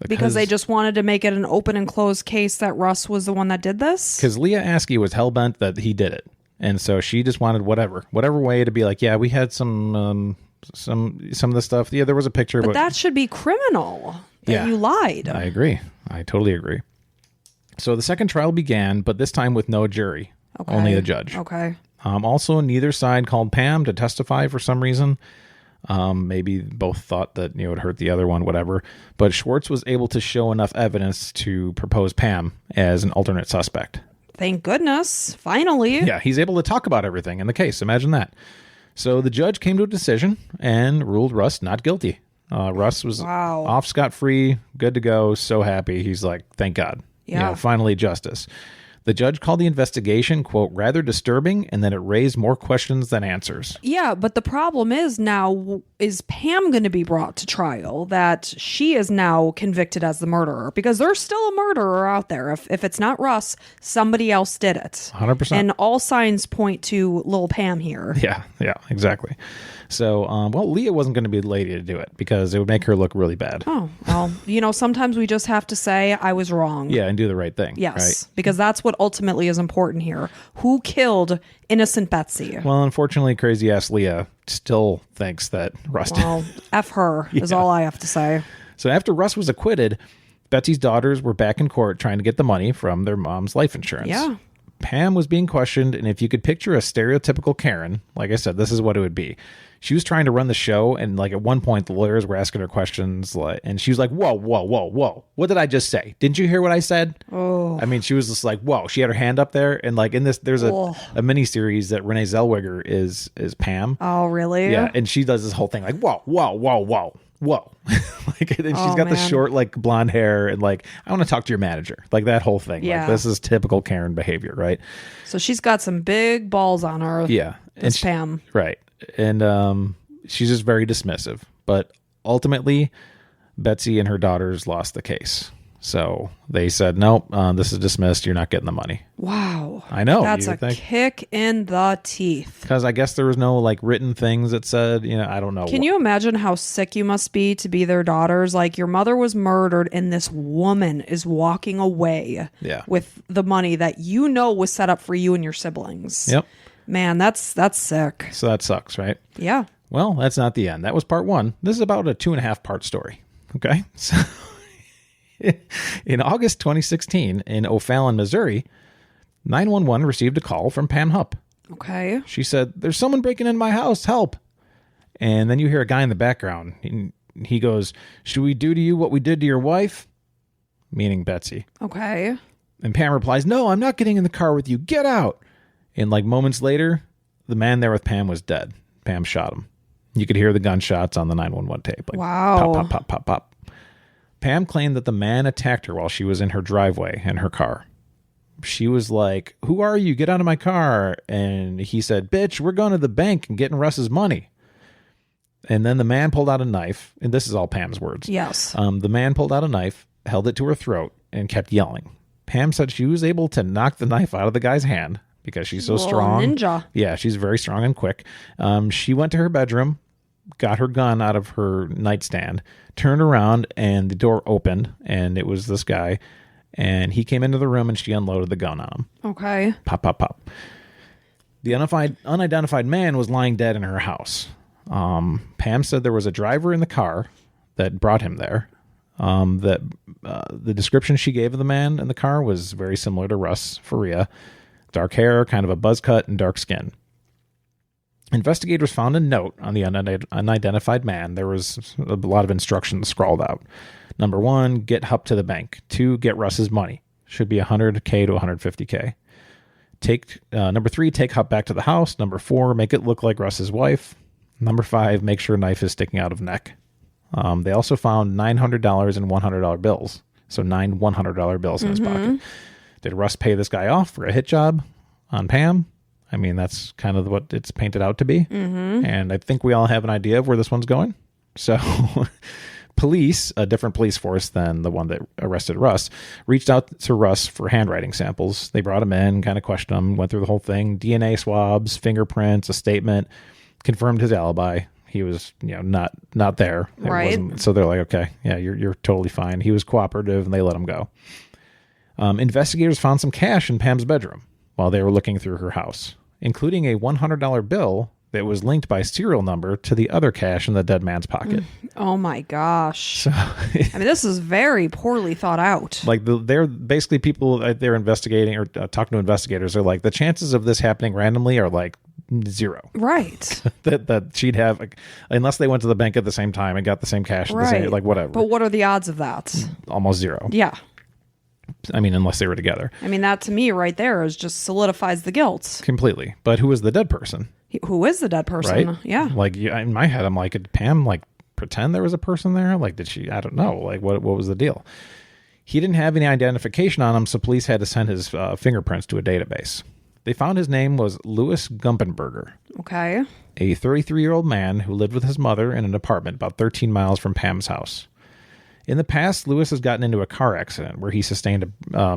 Because they just wanted to make it an open and closed case that Russ was the one that did this? Because Leah Askey was hell-bent that he did it. And so she just wanted whatever way to be like, yeah, we had some of the stuff. Yeah, there was a picture. But that should be criminal that you lied. I agree. I totally agree. So the second trial began, but this time with no jury, only the judge. Okay. Also, neither side called Pam to testify for some reason. Maybe both thought that it would hurt the other one, whatever. But Schwartz was able to show enough evidence to propose Pam as an alternate suspect. Thank goodness. Finally. Yeah, he's able to talk about everything in the case. Imagine that. So the judge came to a decision and ruled Russ not guilty. Russ was off scot-free, good to go, so happy. He's like, thank God. Yeah. Finally justice. The judge called the investigation, quote, rather disturbing, and that it raised more questions than answers. Yeah, but the problem is now, is Pam going to be brought to trial that she is now convicted as the murderer? Because there's still a murderer out there. If it's not Russ, somebody else did it. 100%. And all signs point to Lil Pam here. Yeah, exactly. So, Leah wasn't going to be the lady to do it because it would make her look really bad. Oh, well, sometimes we just have to say I was wrong. Yeah, and do the right thing. Yes, right? Because that's what ultimately is important here. Who killed innocent Betsy? Well, unfortunately, crazy-ass Leah still thinks that Russ did. Well, F her is all I have to say. So after Russ was acquitted, Betsy's daughters were back in court trying to get the money from their mom's life insurance. Yeah. Pam was being questioned, and if you could picture a stereotypical Karen, like I said, this is what it would be. She was trying to run the show, and at one point, the lawyers were asking her questions, and she was like, whoa, what did I just say? Didn't you hear what I said? Oh. I mean, she was just like, whoa. She had her hand up there, and in this, there's a mini-series that Renee Zellweger is Pam. Oh, really? Yeah, and she does this whole thing whoa. And she's got the short, blonde hair, and I want to talk to your manager. That whole thing. Yeah. This is typical Karen behavior, right? So she's got some big balls on her. Yeah. This Pam. Right. And she's just very dismissive. But ultimately, Betsy and her daughters lost the case. So they said, nope, this is dismissed. You're not getting the money. Wow. I know. That's a kick in the teeth. Because I guess there was no like written things that said, I don't know. Can you imagine how sick you must be to be their daughters? Like your mother was murdered and this woman is walking away with the money that was set up for you and your siblings. Yep. Man, that's sick. So that sucks, right? Yeah. Well, that's not the end. That was part 1. This is about a 2.5 part story. Okay. So in August 2016 in O'Fallon, Missouri, 911 received a call from Pam Hupp. Okay. She said, there's someone breaking in my house. Help. And then you hear a guy in the background. He goes, should we do to you what we did to your wife? Meaning Betsy. Okay. And Pam replies, no, I'm not getting in the car with you. Get out. And like moments later, the man there with Pam was dead. Pam shot him. You could hear the gunshots on the 911 tape. Like, wow. Pop, pop, pop, pop, pop. Pam claimed that the man attacked her while she was in her driveway in her car. She was like, who are you? Get out of my car. And he said, bitch, we're going to the bank and getting Russ's money. And then the man pulled out a knife. And this is all Pam's words. Yes. The man pulled out a knife, held it to her throat, and kept yelling. Pam said she was able to knock the knife out of the guy's hand because she's so strong. Ninja. Yeah, she's very strong and quick. She went to her bedroom, got her gun out of her nightstand, turned around, and the door opened, and it was this guy. And he came into the room, and she unloaded the gun on him. Okay. Pop, pop, pop. The unidentified man was lying dead in her house. Pam said there was a driver in the car that brought him there. The description she gave of the man in the car was very similar to Russ Faria. Dark hair, kind of a buzz cut, and dark skin. Investigators found a note on the unidentified man. There was a lot of instructions scrawled out. Number 1, get Hupp to the bank. 2, get Russ's money. Should be $100K to $150K. Number 3, take Hupp back to the house. Number 4, make it look like Russ's wife. Number 5, make sure knife is sticking out of neck. They also found $900 and $100 bills. So 9 $100 bills in his pocket. Did Russ pay this guy off for a hit job on Pam? I mean, that's kind of what it's painted out to be. Mm-hmm. And I think we all have an idea of where this one's going. So police, a different police force than the one that arrested Russ, reached out to Russ for handwriting samples. They brought him in, kind of questioned him, went through the whole thing. DNA swabs, fingerprints, a statement, confirmed his alibi. He was, not there. Right. So they're like, okay, yeah, you're totally fine. He was cooperative, and they let him go. Investigators found some cash in Pam's bedroom while they were looking through her house, including a $100 bill that was linked by serial number to the other cash in the dead man's pocket. Oh my gosh. So, I mean, this is very poorly thought out. Like they're basically people they're investigating or talking to investigators are like, the chances of this happening randomly are like 0. Right. that she'd have, unless they went to the bank at the same time and got the same cash, right. At the same, like whatever. But what are the odds of that? Almost 0. Yeah. I mean, unless they were together. I mean, that to me right there is just solidifies the guilt. Completely. But who is the dead person? Who is the dead person? Right? Yeah. Like in my head, I'm like, did Pam pretend there was a person there? Like, did she? I don't know. Like, what was the deal? He didn't have any identification on him, so police had to send his fingerprints to a database. They found his name was Louis Gumpenberger. Okay. A 33-year-old man who lived with his mother in an apartment about 13 miles from Pam's house. In the past, Louis has gotten into a car accident where he sustained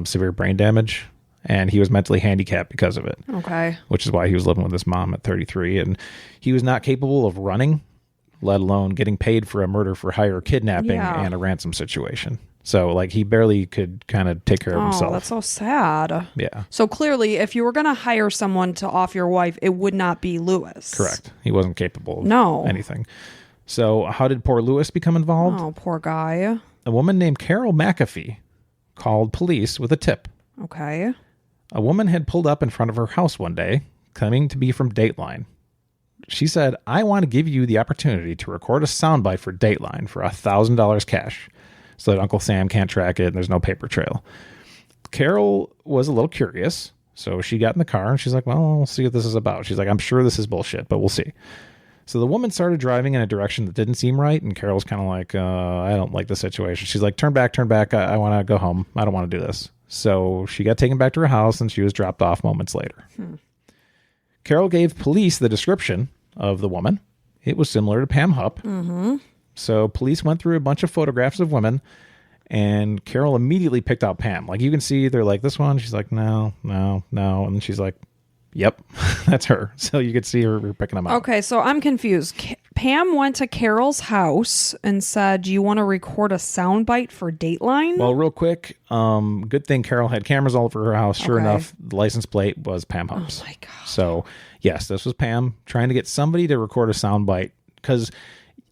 severe brain damage, and he was mentally handicapped because of it. Okay. Which is why he was living with his mom at 33, and he was not capable of running, let alone getting paid for a murder for hire, kidnapping, and a ransom situation. So, he barely could kind of take care of himself. Oh, that's so sad. Yeah. So, clearly, if you were going to hire someone to off your wife, it would not be Louis. Correct. He wasn't capable of anything. So, how did poor Louis become involved? Oh, poor guy. A woman named Carol McAfee called police with a tip. Okay. A woman had pulled up in front of her house one day, claiming to be from Dateline. She said, I want to give you the opportunity to record a soundbite for Dateline for $1,000 cash so that Uncle Sam can't track it and there's no paper trail. Carol was a little curious, so she got in the car and she's like, well, we'll see what this is about. She's like, I'm sure this is bullshit, but we'll see. So the woman started driving in a direction that didn't seem right, and Carol's kind of like, I don't like the situation. She's like, turn back. I want to go home. I don't want to do this. So she got taken back to her house, and she was dropped off moments later. Carol gave police the description of the woman. It was similar to Pam Hupp. Mm-hmm. So police went through a bunch of photographs of women, and Carol immediately picked out Pam. Like, you can see they're like, this one. She's like, no. And she's like, yep, that's her. So you could see her picking them out. Okay, so I'm confused. Pam went to Carol's house and said, "Do you want to record a soundbite for Dateline?" Well, real quick, good thing Carol had cameras all over her house. Sure enough, the license plate was Pam Hupp's. Oh my God. So yes, this was Pam trying to get somebody to record a soundbite, because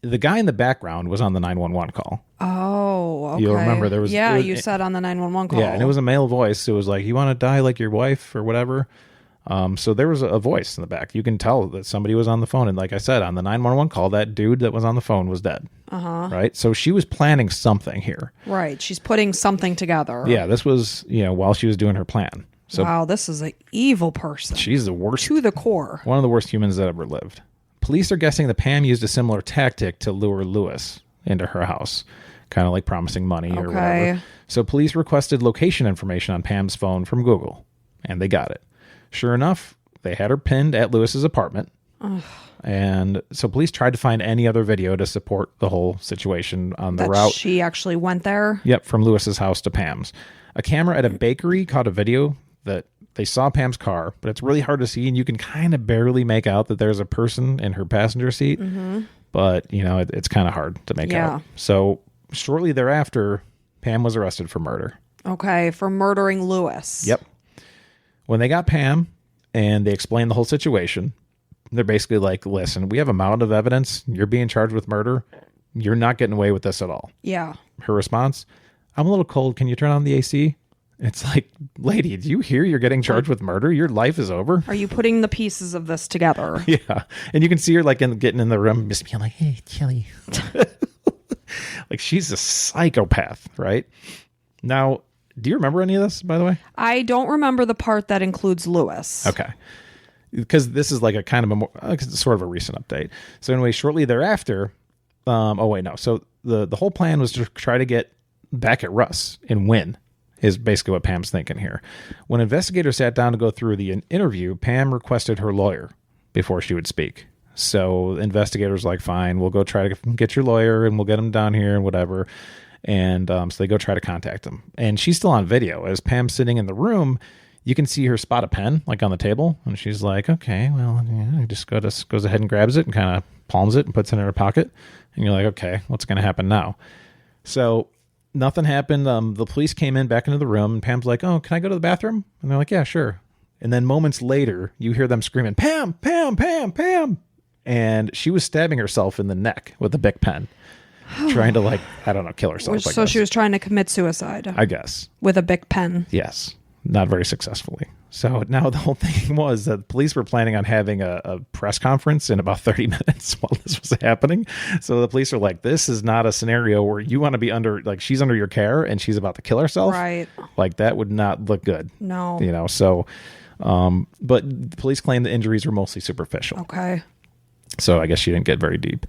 the guy in the background was on the 911 call. Oh, okay. You'll remember there was... Yeah, you said on the 911 call. Yeah, and it was a male voice. It was like, you want to die like your wife or whatever? So there was a voice in the back. You can tell that somebody was on the phone. And like I said, on the 911 call, that dude that was on the phone was dead. Right? So she was planning something here. Right. She's putting something together. Yeah, this was, while she was doing her plan. So wow, this is an evil person. She's the worst. To the core. One of the worst humans that ever lived. Police are guessing that Pam used a similar tactic to lure Louis into her house, kind of like promising money or whatever. So police requested location information on Pam's phone from Google, and they got it. Sure enough, they had her pinned at Louis's apartment. Ugh. And so police tried to find any other video to support the whole situation on the route. She actually went there? Yep, from Louis's house to Pam's. A camera at a bakery caught a video that they saw Pam's car, but it's really hard to see, and you can kind of barely make out that there's a person in her passenger seat. Mm-hmm. But, it's kind of hard to make out. So shortly thereafter, Pam was arrested for murder. Okay, for murdering Louis. Yep. When they got Pam and they explained the whole situation, they're basically like, listen, we have a mountain of evidence. You're being charged with murder. You're not getting away with this at all. Yeah. Her response, I'm a little cold. Can you turn on the AC? It's like, lady, do you hear you're getting charged with murder? Your life is over. Are you putting the pieces of this together? Yeah. And you can see her like getting in the room, just being like, hey, Chili. Like, she's a psychopath, right? Now, do you remember any of this, by the way? I don't remember the part that includes Louis. Okay. Because this is like a kind of sort of a recent update. So anyway, shortly thereafter, So the whole plan was to try to get back at Russ and win, is basically what Pam's thinking here. When investigators sat down to go through the interview, Pam requested her lawyer before she would speak. So investigators were like, fine, we'll go try to get your lawyer and we'll get him down here and whatever. And so they go try to contact him. And she's still on video. As Pam's sitting in the room, you can see her spot a pen like on the table. And she's like, okay, well, yeah, just goes ahead and grabs it and kind of palms it and puts it in her pocket. And you're like, okay, what's going to happen now? So nothing happened. The police came in back into the room, and Pam's like, oh, can I go to the bathroom? And they're like, yeah, sure. And then moments later, you hear them screaming, Pam, Pam, Pam, Pam. And she was stabbing herself in the neck with a Bic pen, trying to, kill herself. So she was trying to commit suicide. I guess. With a Bic pen. Yes. Not very successfully. So now the whole thing was that the police were planning on having a press conference in about 30 minutes while this was happening. So the police are like, this is not a scenario where you want to be she's under your care and she's about to kill herself. Right. Like, that would not look good. No. So, but the police claim the injuries were mostly superficial. Okay. So I guess she didn't get very deep.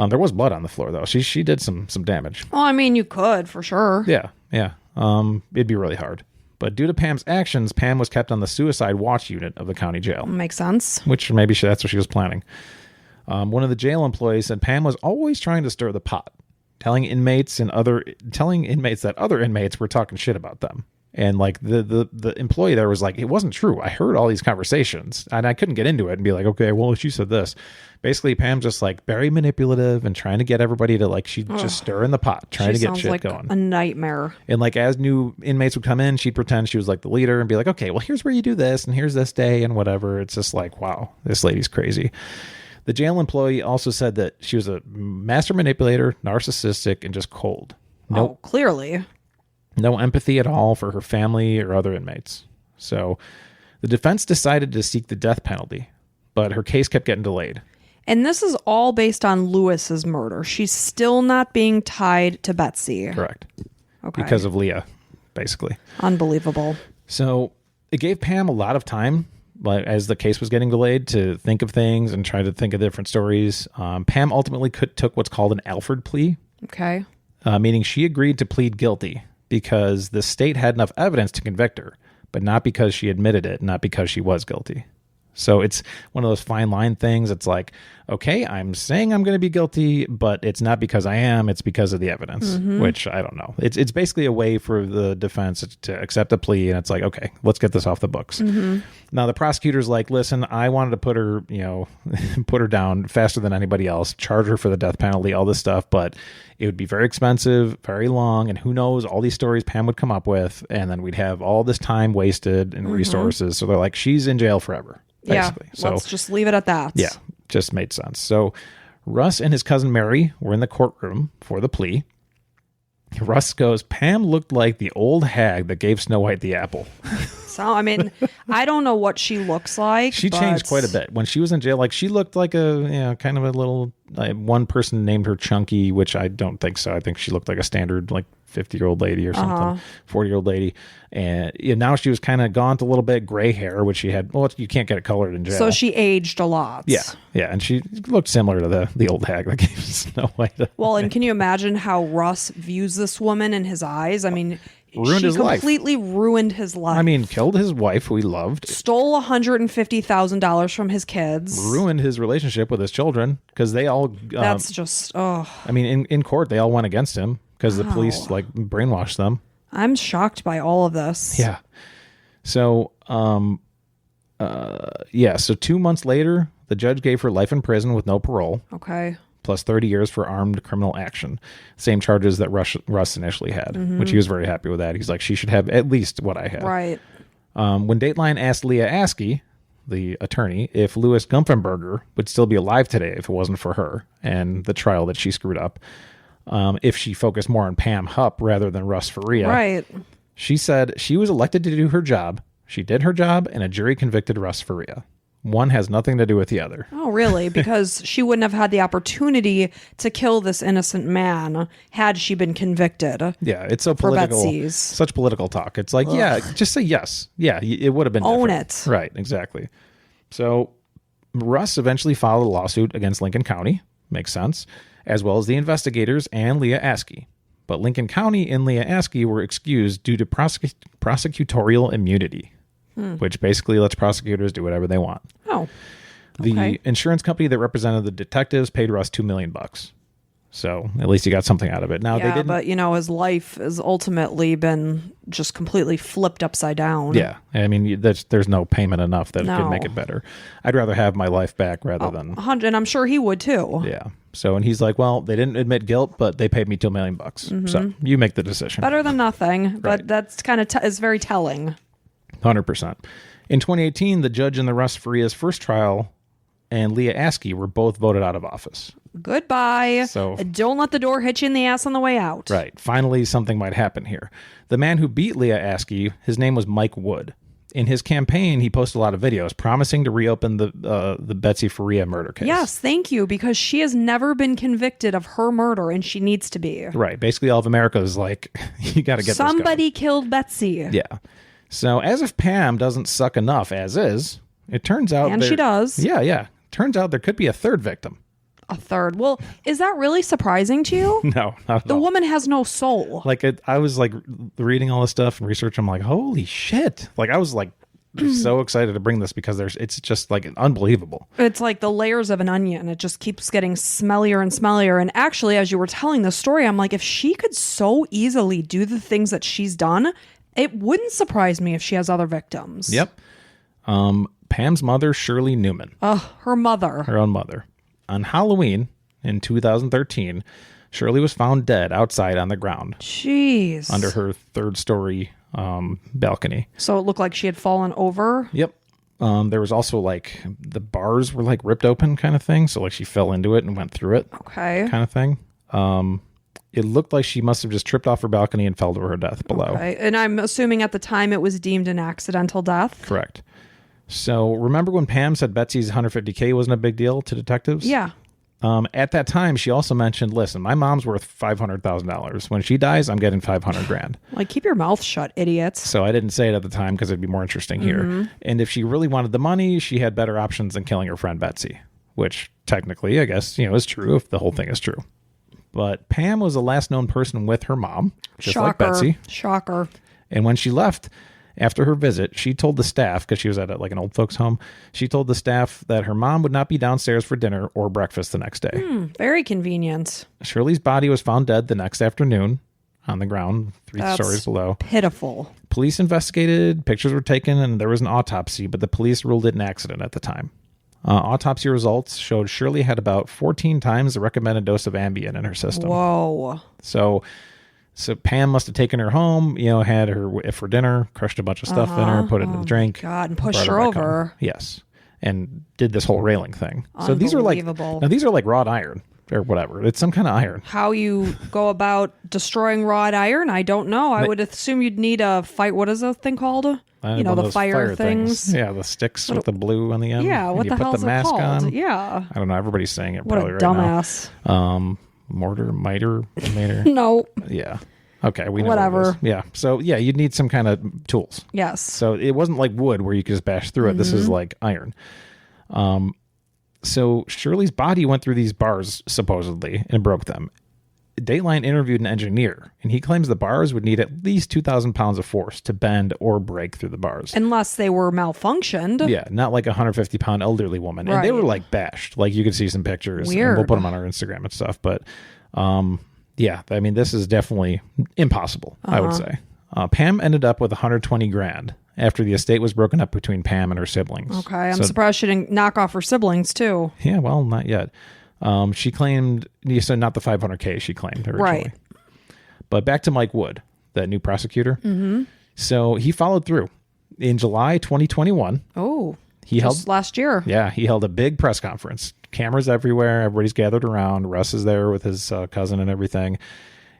There was blood on the floor, though. She did some damage. Well, I mean, you could, for sure. Yeah. It'd be really hard. But due to Pam's actions, Pam was kept on the suicide watch unit of the county jail. Makes sense. Which maybe that's what she was planning. One of the jail employees said Pam was always trying to stir the pot, telling inmates that other inmates were talking shit about them. And like the employee there was like, it wasn't true. I heard all these conversations and I couldn't get into it and be like, okay, well, she said this. Basically, Pam just like very manipulative and trying to get everybody to just stir in the pot, trying to get shit like going. A nightmare. And like as new inmates would come in, she'd pretend she was like the leader and be like, okay, well, here's where you do this and here's this day and whatever. It's just like, wow, this lady's crazy. The jail employee also said that she was a master manipulator, narcissistic, and just cold. Oh, clearly. No empathy at all for her family or other inmates. So the defense decided to seek the death penalty, but her case kept getting delayed. And this is all based on Louis's murder. She's still not being tied to Betsy. Correct. Okay. Because of Leah, basically. Unbelievable. So it gave Pam a lot of time, as the case was getting delayed, to think of things and try to think of different stories. Pam ultimately took what's called an Alford plea. Okay. Meaning she agreed to plead guilty because the state had enough evidence to convict her, but not because she admitted it, not because she was guilty. So it's one of those fine line things. It's like, okay, I'm saying I'm going to be guilty, but it's not because I am. It's because of the evidence, which I don't know. It's basically a way for the defense to accept a plea. And it's like, okay, let's get this off the books. Now, the prosecutor's like, listen, I wanted to put her, put her down faster than anybody else, charge her for the death penalty, all this stuff. But it would be very expensive, very long. And who knows, all these stories Pam would come up with. And then we'd have all this time wasted and resources. So they're like, she's in jail forever. Basically. Yeah, let's just leave it at that. Yeah, just made sense. So Russ and his cousin Mary were in the courtroom for the plea. Russ goes, Pam looked like the old hag that gave Snow White the apple. So, I mean, I don't know what she looks like. She changed quite a bit. When she was in jail, like she looked like kind of a little, one person named her Chunky, which I don't think so. I think she looked like a standard, 50-year-old lady or something, 40-year-old lady. And now she was kind of gaunt a little bit, gray hair, which she had. Well, you can't get it colored in jail. So she aged a lot. Yeah. And she looked similar to the old hag that gave Snow White. Well, and can you imagine how Russ views this woman in his eyes? I mean, ruined his life. Completely ruined his life. I mean, killed his wife, who he loved. Stole $150,000 from his kids. Ruined his relationship with his children because they all. That's just. Oh. I mean, in court, they all went against him because the police brainwashed them. I'm shocked by all of this. Yeah. So, So 2 months later, the judge gave her life in prison with no parole. Okay. Plus 30 years for armed criminal action. Same charges that Russ initially had, which he was very happy with that. He's like, she should have at least what I had. Right. When Dateline asked Leah Askey, the attorney, if Louis Gumpenberger would still be alive today if it wasn't for her and the trial that she screwed up, if she focused more on Pam Hupp rather than Russ Faria. Right. She said she was elected to do her job. She did her job, and a jury convicted Russ Faria. One has nothing to do with the other. Oh, really? Because she wouldn't have had the opportunity to kill this innocent man had she been convicted. Yeah, it's so political. Betsy's. Such political talk. It's like, yeah, just say yes. Yeah, it would have been Own different. it. Right, exactly. So Russ eventually filed a lawsuit against Lincoln County. Makes sense. As well as the investigators and Leah Askey. But Lincoln County and Leah Askey were excused due to prosecutorial immunity, which basically lets prosecutors do whatever they want. Oh, okay. The insurance company that represented the detectives paid Russ $2 million. So at least he got something out of it. Now, yeah, they didn't. But his life has ultimately been just completely flipped upside down. Yeah, I mean, there's no payment enough that it could make it better. I'd rather have my life back rather than. And I'm sure he would too. Yeah. So, and he's like, well, they didn't admit guilt, but they paid me $2 million. So you make the decision. Better than nothing, Right. but that's kind of is very telling. 100%. In 2018, the judge in the Russ Faria's first trial and Leah Askey were both voted out of office. Goodbye. So don't let the door hit you in the ass on the way out. Right. Finally, something might happen here. The man who beat Leah Askey, his name was Mike Wood. In his campaign, he posted a lot of videos promising to reopen the Betsy Faria murder case. Yes, thank you, because she has never been convicted of her murder, and she needs to be. Right. Basically, all of America is like, you got to get somebody killed Betsy. Yeah. So as if Pam doesn't suck enough as is, it turns out... And she does. Yeah. Turns out there could be a third victim. A third. Well, is that really surprising to you? No, not at the all. woman has no soul. Like, I was like reading all this stuff and research. I'm like, holy shit. Like, I was like so excited to bring this because it's just like unbelievable. It's like the layers of an onion. It just keeps getting smellier and smellier. And actually, as you were telling the story, I'm like, if she could so easily do the things that she's done, it wouldn't surprise me if she has other victims. Yep. Pam's mother, Shirley Newman. Her mother. Her own mother. On Halloween in 2013, Shirley was found dead outside on the ground. Jeez. Under her third-story balcony. So it looked like she had fallen over? Yep. There was also like the bars were like ripped open kind of thing. So like she fell into it and went through it. Okay. Kind of thing. It looked like she must have just tripped off her balcony and fell to her death below. Okay. And I'm assuming at the time it was deemed an accidental death? Correct. So remember when Pam said Betsy's $150K wasn't a big deal to detectives? Yeah. At that time, she also mentioned, listen, my mom's worth $500,000. When she dies, I'm getting $500,000. Like, keep your mouth shut, idiots. So I didn't say it at the time because it'd be more interesting here. And if she really wanted the money, she had better options than killing her friend Betsy, which technically, I guess, is true if the whole thing is true. But Pam was the last known person with her mom, just like Betsy. Shocker. And when she left, After her visit, she told the staff, because she was at like an old folks home, she told the staff that her mom would not be downstairs for dinner or breakfast the next day. Very convenient. Shirley's body was found dead the next afternoon on the ground, 3 stories below. Pitiful. Police investigated, pictures were taken, and there was an autopsy, but the police ruled it an accident at the time. Autopsy results showed Shirley had about 14 times the recommended dose of Ambien in her system. Whoa. So Pam must have taken her home, had her for dinner, crushed a bunch of stuff in her, put it in the drink. God, and pushed her over. Home. Yes. And did this whole railing thing. So these are like wrought iron or whatever. It's some kind of iron. How you go about destroying wrought iron, I don't know. I would assume you'd need a fight. What is the thing called? The fire things. Yeah, the sticks with the blue on the end. Yeah, what the hell is it called? On. Yeah. I don't know. Everybody's saying it what probably a right dumbass. Now. Mortar, miter. No. Yeah. Okay, we know whatever. Yeah. So yeah, you'd need some kind of tools. Yes. So it wasn't like wood where you could just bash through it. This is like iron. So Shirley's body went through these bars supposedly and broke them. Dateline interviewed an engineer, and he claims the bars would need at least 2,000 pounds of force to bend or break through the bars. Unless they were malfunctioned. Yeah, not like a 150-pound elderly woman. Right. And they were like bashed. Like you could see some pictures. Weird. And we'll put them on our Instagram and stuff. But yeah, I mean, this is definitely impossible, I would say. Pam ended up with $120,000 after the estate was broken up between Pam and her siblings. Okay, I'm surprised she didn't knock off her siblings too. Yeah, well, not yet. She claimed, so not the $500K she claimed originally. Right. But back to Mike Wood, that new prosecutor. Mm-hmm. So he followed through. In July 2021. Oh, just last year. Yeah, he held a big press conference. Cameras everywhere. Everybody's gathered around. Russ is there with his cousin and everything.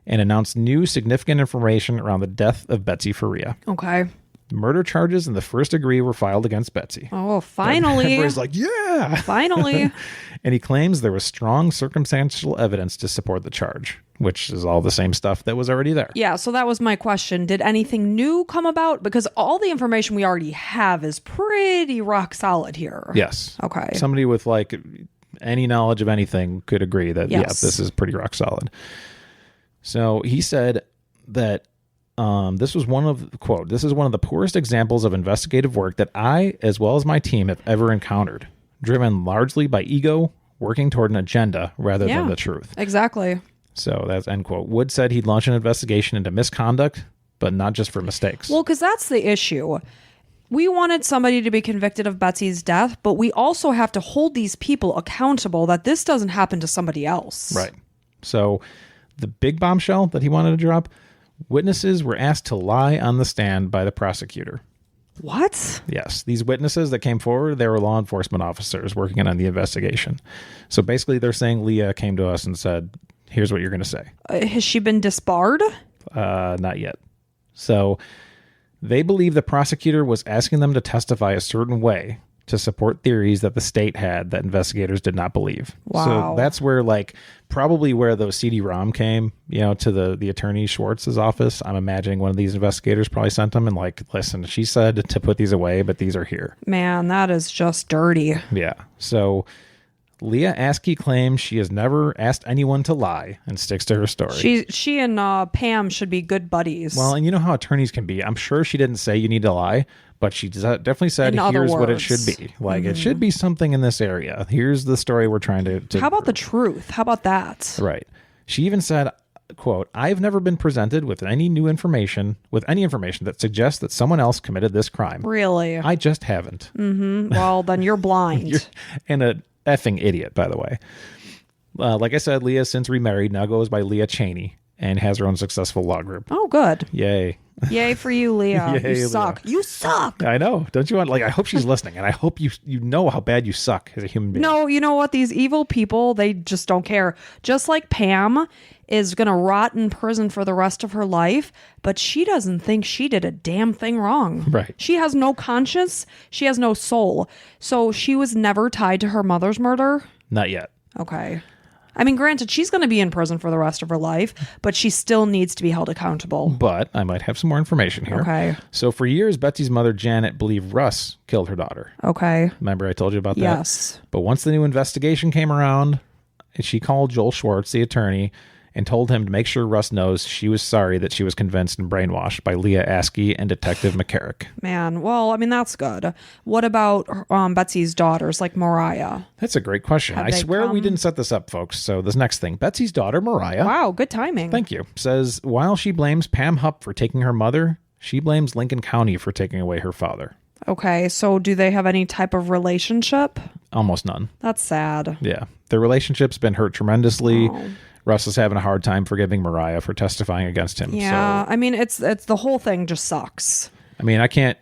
And announced new significant information around the death of Betsy Faria. Okay. Murder charges in the first degree were filed against Betsy. Oh, finally. Everybody's like, yeah. Finally. And he claims there was strong circumstantial evidence to support the charge, which is all the same stuff that was already there. Yeah, so that was my question. Did anything new come about? Because all the information we already have is pretty rock solid here. Yes. Okay. Somebody with like any knowledge of anything could agree that, yes, this is pretty rock solid. So he said that this was one of the poorest examples of investigative work that I, as well as my team, have ever encountered, driven largely by ego, working toward an agenda rather than the truth. Exactly. So that's end quote. Wood said he'd launch an investigation into misconduct, but not just for mistakes. Well, because that's the issue. We wanted somebody to be convicted of Betsy's death, but we also have to hold these people accountable that this doesn't happen to somebody else. Right. So the big bombshell that he wanted to drop, witnesses were asked to lie on the stand by the prosecutor. What? Yes. These witnesses that came forward, they were law enforcement officers working on the investigation. So basically they're saying Leah came to us and said, here's what you're going to say. Has she been disbarred? Not yet. So they believe the prosecutor was asking them to testify a certain way to support theories that the state had that investigators did not believe. Wow. So that's where probably where those CD-ROM came, to the attorney Schwartz's office. I'm imagining one of these investigators probably sent them and listen, she said to put these away, but these are here. Man, that is just dirty. Yeah. So Leah Askey claims she has never asked anyone to lie and sticks to her story. She and Pam should be good buddies. Well, and you know how attorneys can be. I'm sure she didn't say you need to lie, but she definitely said, here's what it should be. It should be something in this area. Here's the story we're trying to How about the truth? How about that? Right. She even said, quote, I've never been presented with any information that suggests that someone else committed this crime. Really? I just haven't. Mm-hmm. Well, then you're blind. And a effing idiot, by the way. Like I said, Leah has since remarried, now goes by Leah Chaney, and has her own successful law group. Oh, good. Yay. Yay for you, Leah. Yay, you suck. Leah. You suck. I know. Don't you want, I hope she's listening, and I hope you know how bad you suck as a human being. No, you know what? These evil people, they just don't care. Just like Pam is going to rot in prison for the rest of her life, but she doesn't think she did a damn thing wrong. Right. She has no conscience. She has no soul. So she was never tied to her mother's murder? Not yet. Okay. I mean, granted, she's going to be in prison for the rest of her life, but she still needs to be held accountable. But I might have some more information here. Okay. So for years, Betsy's mother, Janet, believed Russ killed her daughter. Okay. Remember I told you about that? Yes. But once the new investigation came around, she called Joel Schwartz, the attorney, and told him to make sure Russ knows she was sorry that she was convinced and brainwashed by Leah Askey and Detective McCarrick. Man, well, I mean, that's good. What about Betsy's daughters, like Mariah? That's a great question. I swear we didn't set this up, folks. So this next thing, Betsy's daughter, Mariah. Wow, good timing. Thank you. Says, while she blames Pam Hupp for taking her mother, she blames Lincoln County for taking away her father. Okay, so do they have any type of relationship? Almost none. That's sad. Yeah. Their relationship's been hurt tremendously. Oh. Russ is having a hard time forgiving Mariah for testifying against him. Yeah, So, I mean, it's the whole thing just sucks. I mean, I can't.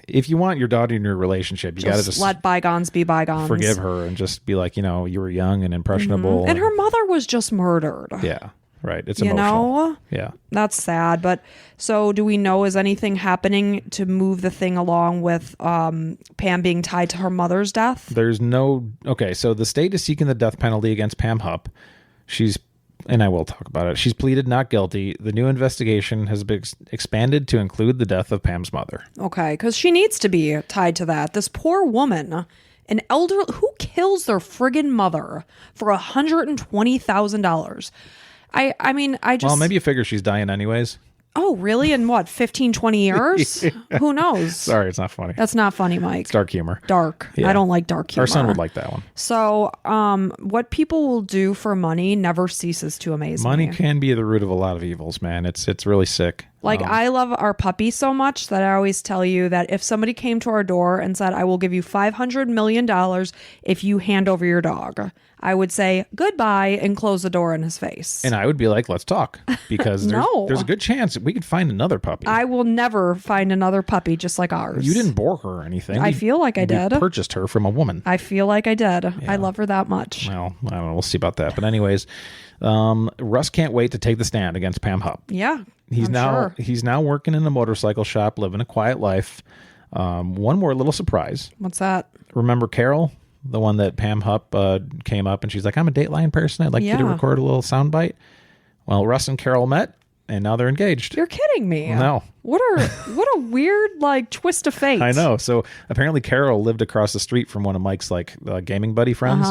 If you want your daughter in your relationship, you got to just let bygones be bygones. Forgive her and just be like, you were young and impressionable. Mm-hmm. And her mother was just murdered. Yeah, right. It's emotional. You know? Yeah. That's sad. But so do we know, is anything happening to move the thing along with Pam being tied to her mother's death? There's no. Okay, so the state is seeking the death penalty against Pam Hupp. And I will talk about it. She's pleaded not guilty. The new investigation has been expanded to include the death of Pam's mother. Okay, because she needs to be tied to that. This poor woman, an elder, who kills their friggin' mother for $120,000? I mean, I just... Well, maybe you figure she's dying anyways. Oh, really? In what, 15, 20 years? Yeah. Who knows? Sorry, it's not funny. That's not funny, Mike. It's dark humor. Dark. Yeah. I don't like dark humor. Our son would like that one. So, what people will do for money never ceases to amaze me. Money can be the root of a lot of evils, man. It's really sick. Like, I love our puppy so much that I always tell you that if somebody came to our door and said, I will give you $500 million if you hand over your dog, I would say goodbye and close the door in his face. And I would be like, let's talk. Because there's a good chance we could find another puppy. I will never find another puppy just like ours. You didn't bore her or anything. I feel like I did. We purchased her from a woman. I feel like I did. Yeah. I love her that much. Well, I don't know. We'll see about that. But anyways, Russ can't wait to take the stand against Pam Hupp. Yeah. He's now working in a motorcycle shop, living a quiet life. One more little surprise. What's that? Remember Carol, the one that Pam Hupp came up and she's like, I'm a Dateline person. I'd like you to record a little soundbite. Well, Russ and Carol met and now they're engaged. You're kidding me. No. What a weird twist of fate. I know. So apparently Carol lived across the street from one of Mike's gaming buddy friends.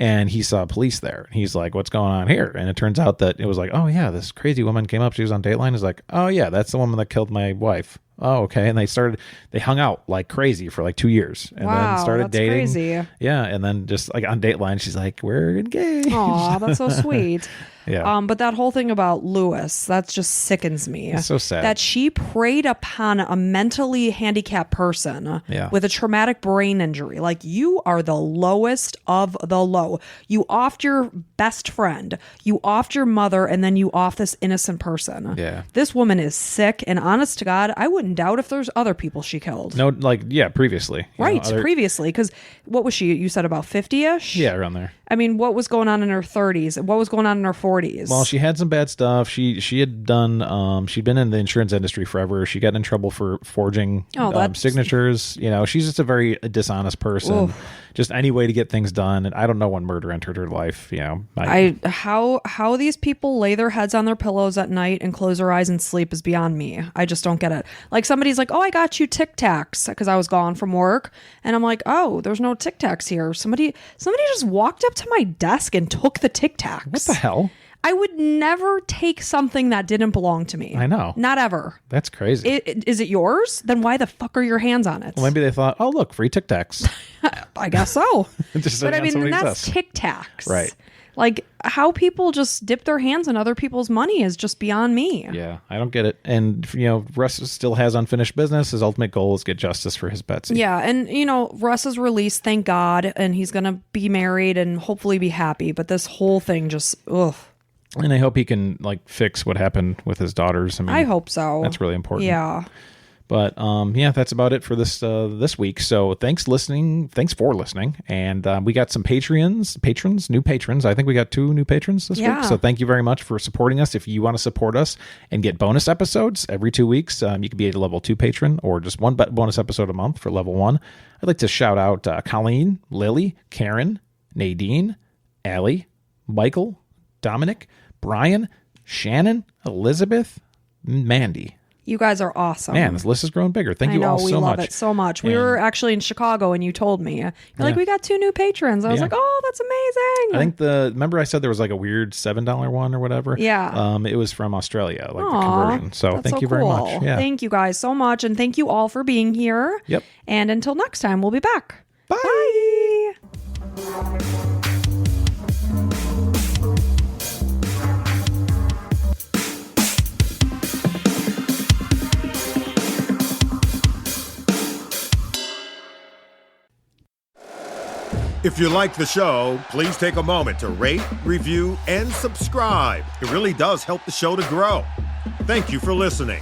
And he saw police there. He's like, what's going on here? And it turns out that it was like, oh yeah, this crazy woman came up. She was on Dateline. He's like, oh yeah, that's the woman that killed my wife. Oh, okay. And they hung out like crazy for like 2 years and then started dating. Crazy. Yeah. And then just like on Dateline, she's like, we're engaged. Aw, that's so sweet. Yeah. But that whole thing about Louis, that just sickens me. It's so sad. That she preyed upon a mentally handicapped person with a traumatic brain injury. Like, you are the lowest of the low. You offed your best friend, you offed your mother, and then you off this innocent person. Yeah. This woman is sick, and honest to God, I wouldn't doubt if there's other people she killed. No, previously. Right, previously. Because what was she? You said about 50-ish? Yeah, around there. I mean, what was going on in her 30s? What was going on in her 40s? Well, she had some bad stuff. She had done, she'd been in the insurance industry forever. She got in trouble for forging signatures. She's just a very dishonest person. Oof. Just any way to get things done. And I don't know when murder entered her life. How these people lay their heads on their pillows at night and close their eyes and sleep is beyond me. I just don't get it. Like, somebody's like, oh, I got you Tic Tacs because I was gone from work. And I'm like, oh, there's no Tic Tacs here. Somebody just walked up to my desk and took the Tic Tacs. What the hell? I would never take something that didn't belong to me. I know. Not ever. That's crazy. Is it yours? Then why the fuck are your hands on it? Well, maybe they thought, oh, look, free Tic Tacs. I guess so. But I mean, that's Tic Tacs. Right. Like, how people just dip their hands in other people's money is just beyond me. Yeah, I don't get it. And, Russ still has unfinished business. His ultimate goal is get justice for his Betsy. Yeah, and, Russ is released, thank God, and he's going to be married and hopefully be happy. But this whole thing just, ugh. And I hope he can, fix what happened with his daughters. I hope so. That's really important. Yeah. But that's about it for this week. So thanks for listening, and we got some new patrons. I think we got 2 new patrons this week. So thank you very much for supporting us. If you want to support us and get bonus episodes every 2 weeks, you can be a level 2 patron or just one bonus episode a month for level 1. I'd like to shout out Colleen, Lily, Karen, Nadine, Allie, Michael, Dominic, Brian, Shannon, Elizabeth, Mandy. You guys are awesome. Man, this list is growing bigger. Thank you all so much. We love it so much. We were actually in Chicago and you told me. You're like, we got 2 new patrons. I was like, oh, that's amazing. I think remember I said there was like a weird $7 one or whatever? Yeah. It was from Australia, like the conversion. So thank you very much. Yeah. Thank you guys so much. And thank you all for being here. Yep. And until next time, we'll be back. Bye. Bye. If you like the show, please take a moment to rate, review, and subscribe. It really does help the show to grow. Thank you for listening.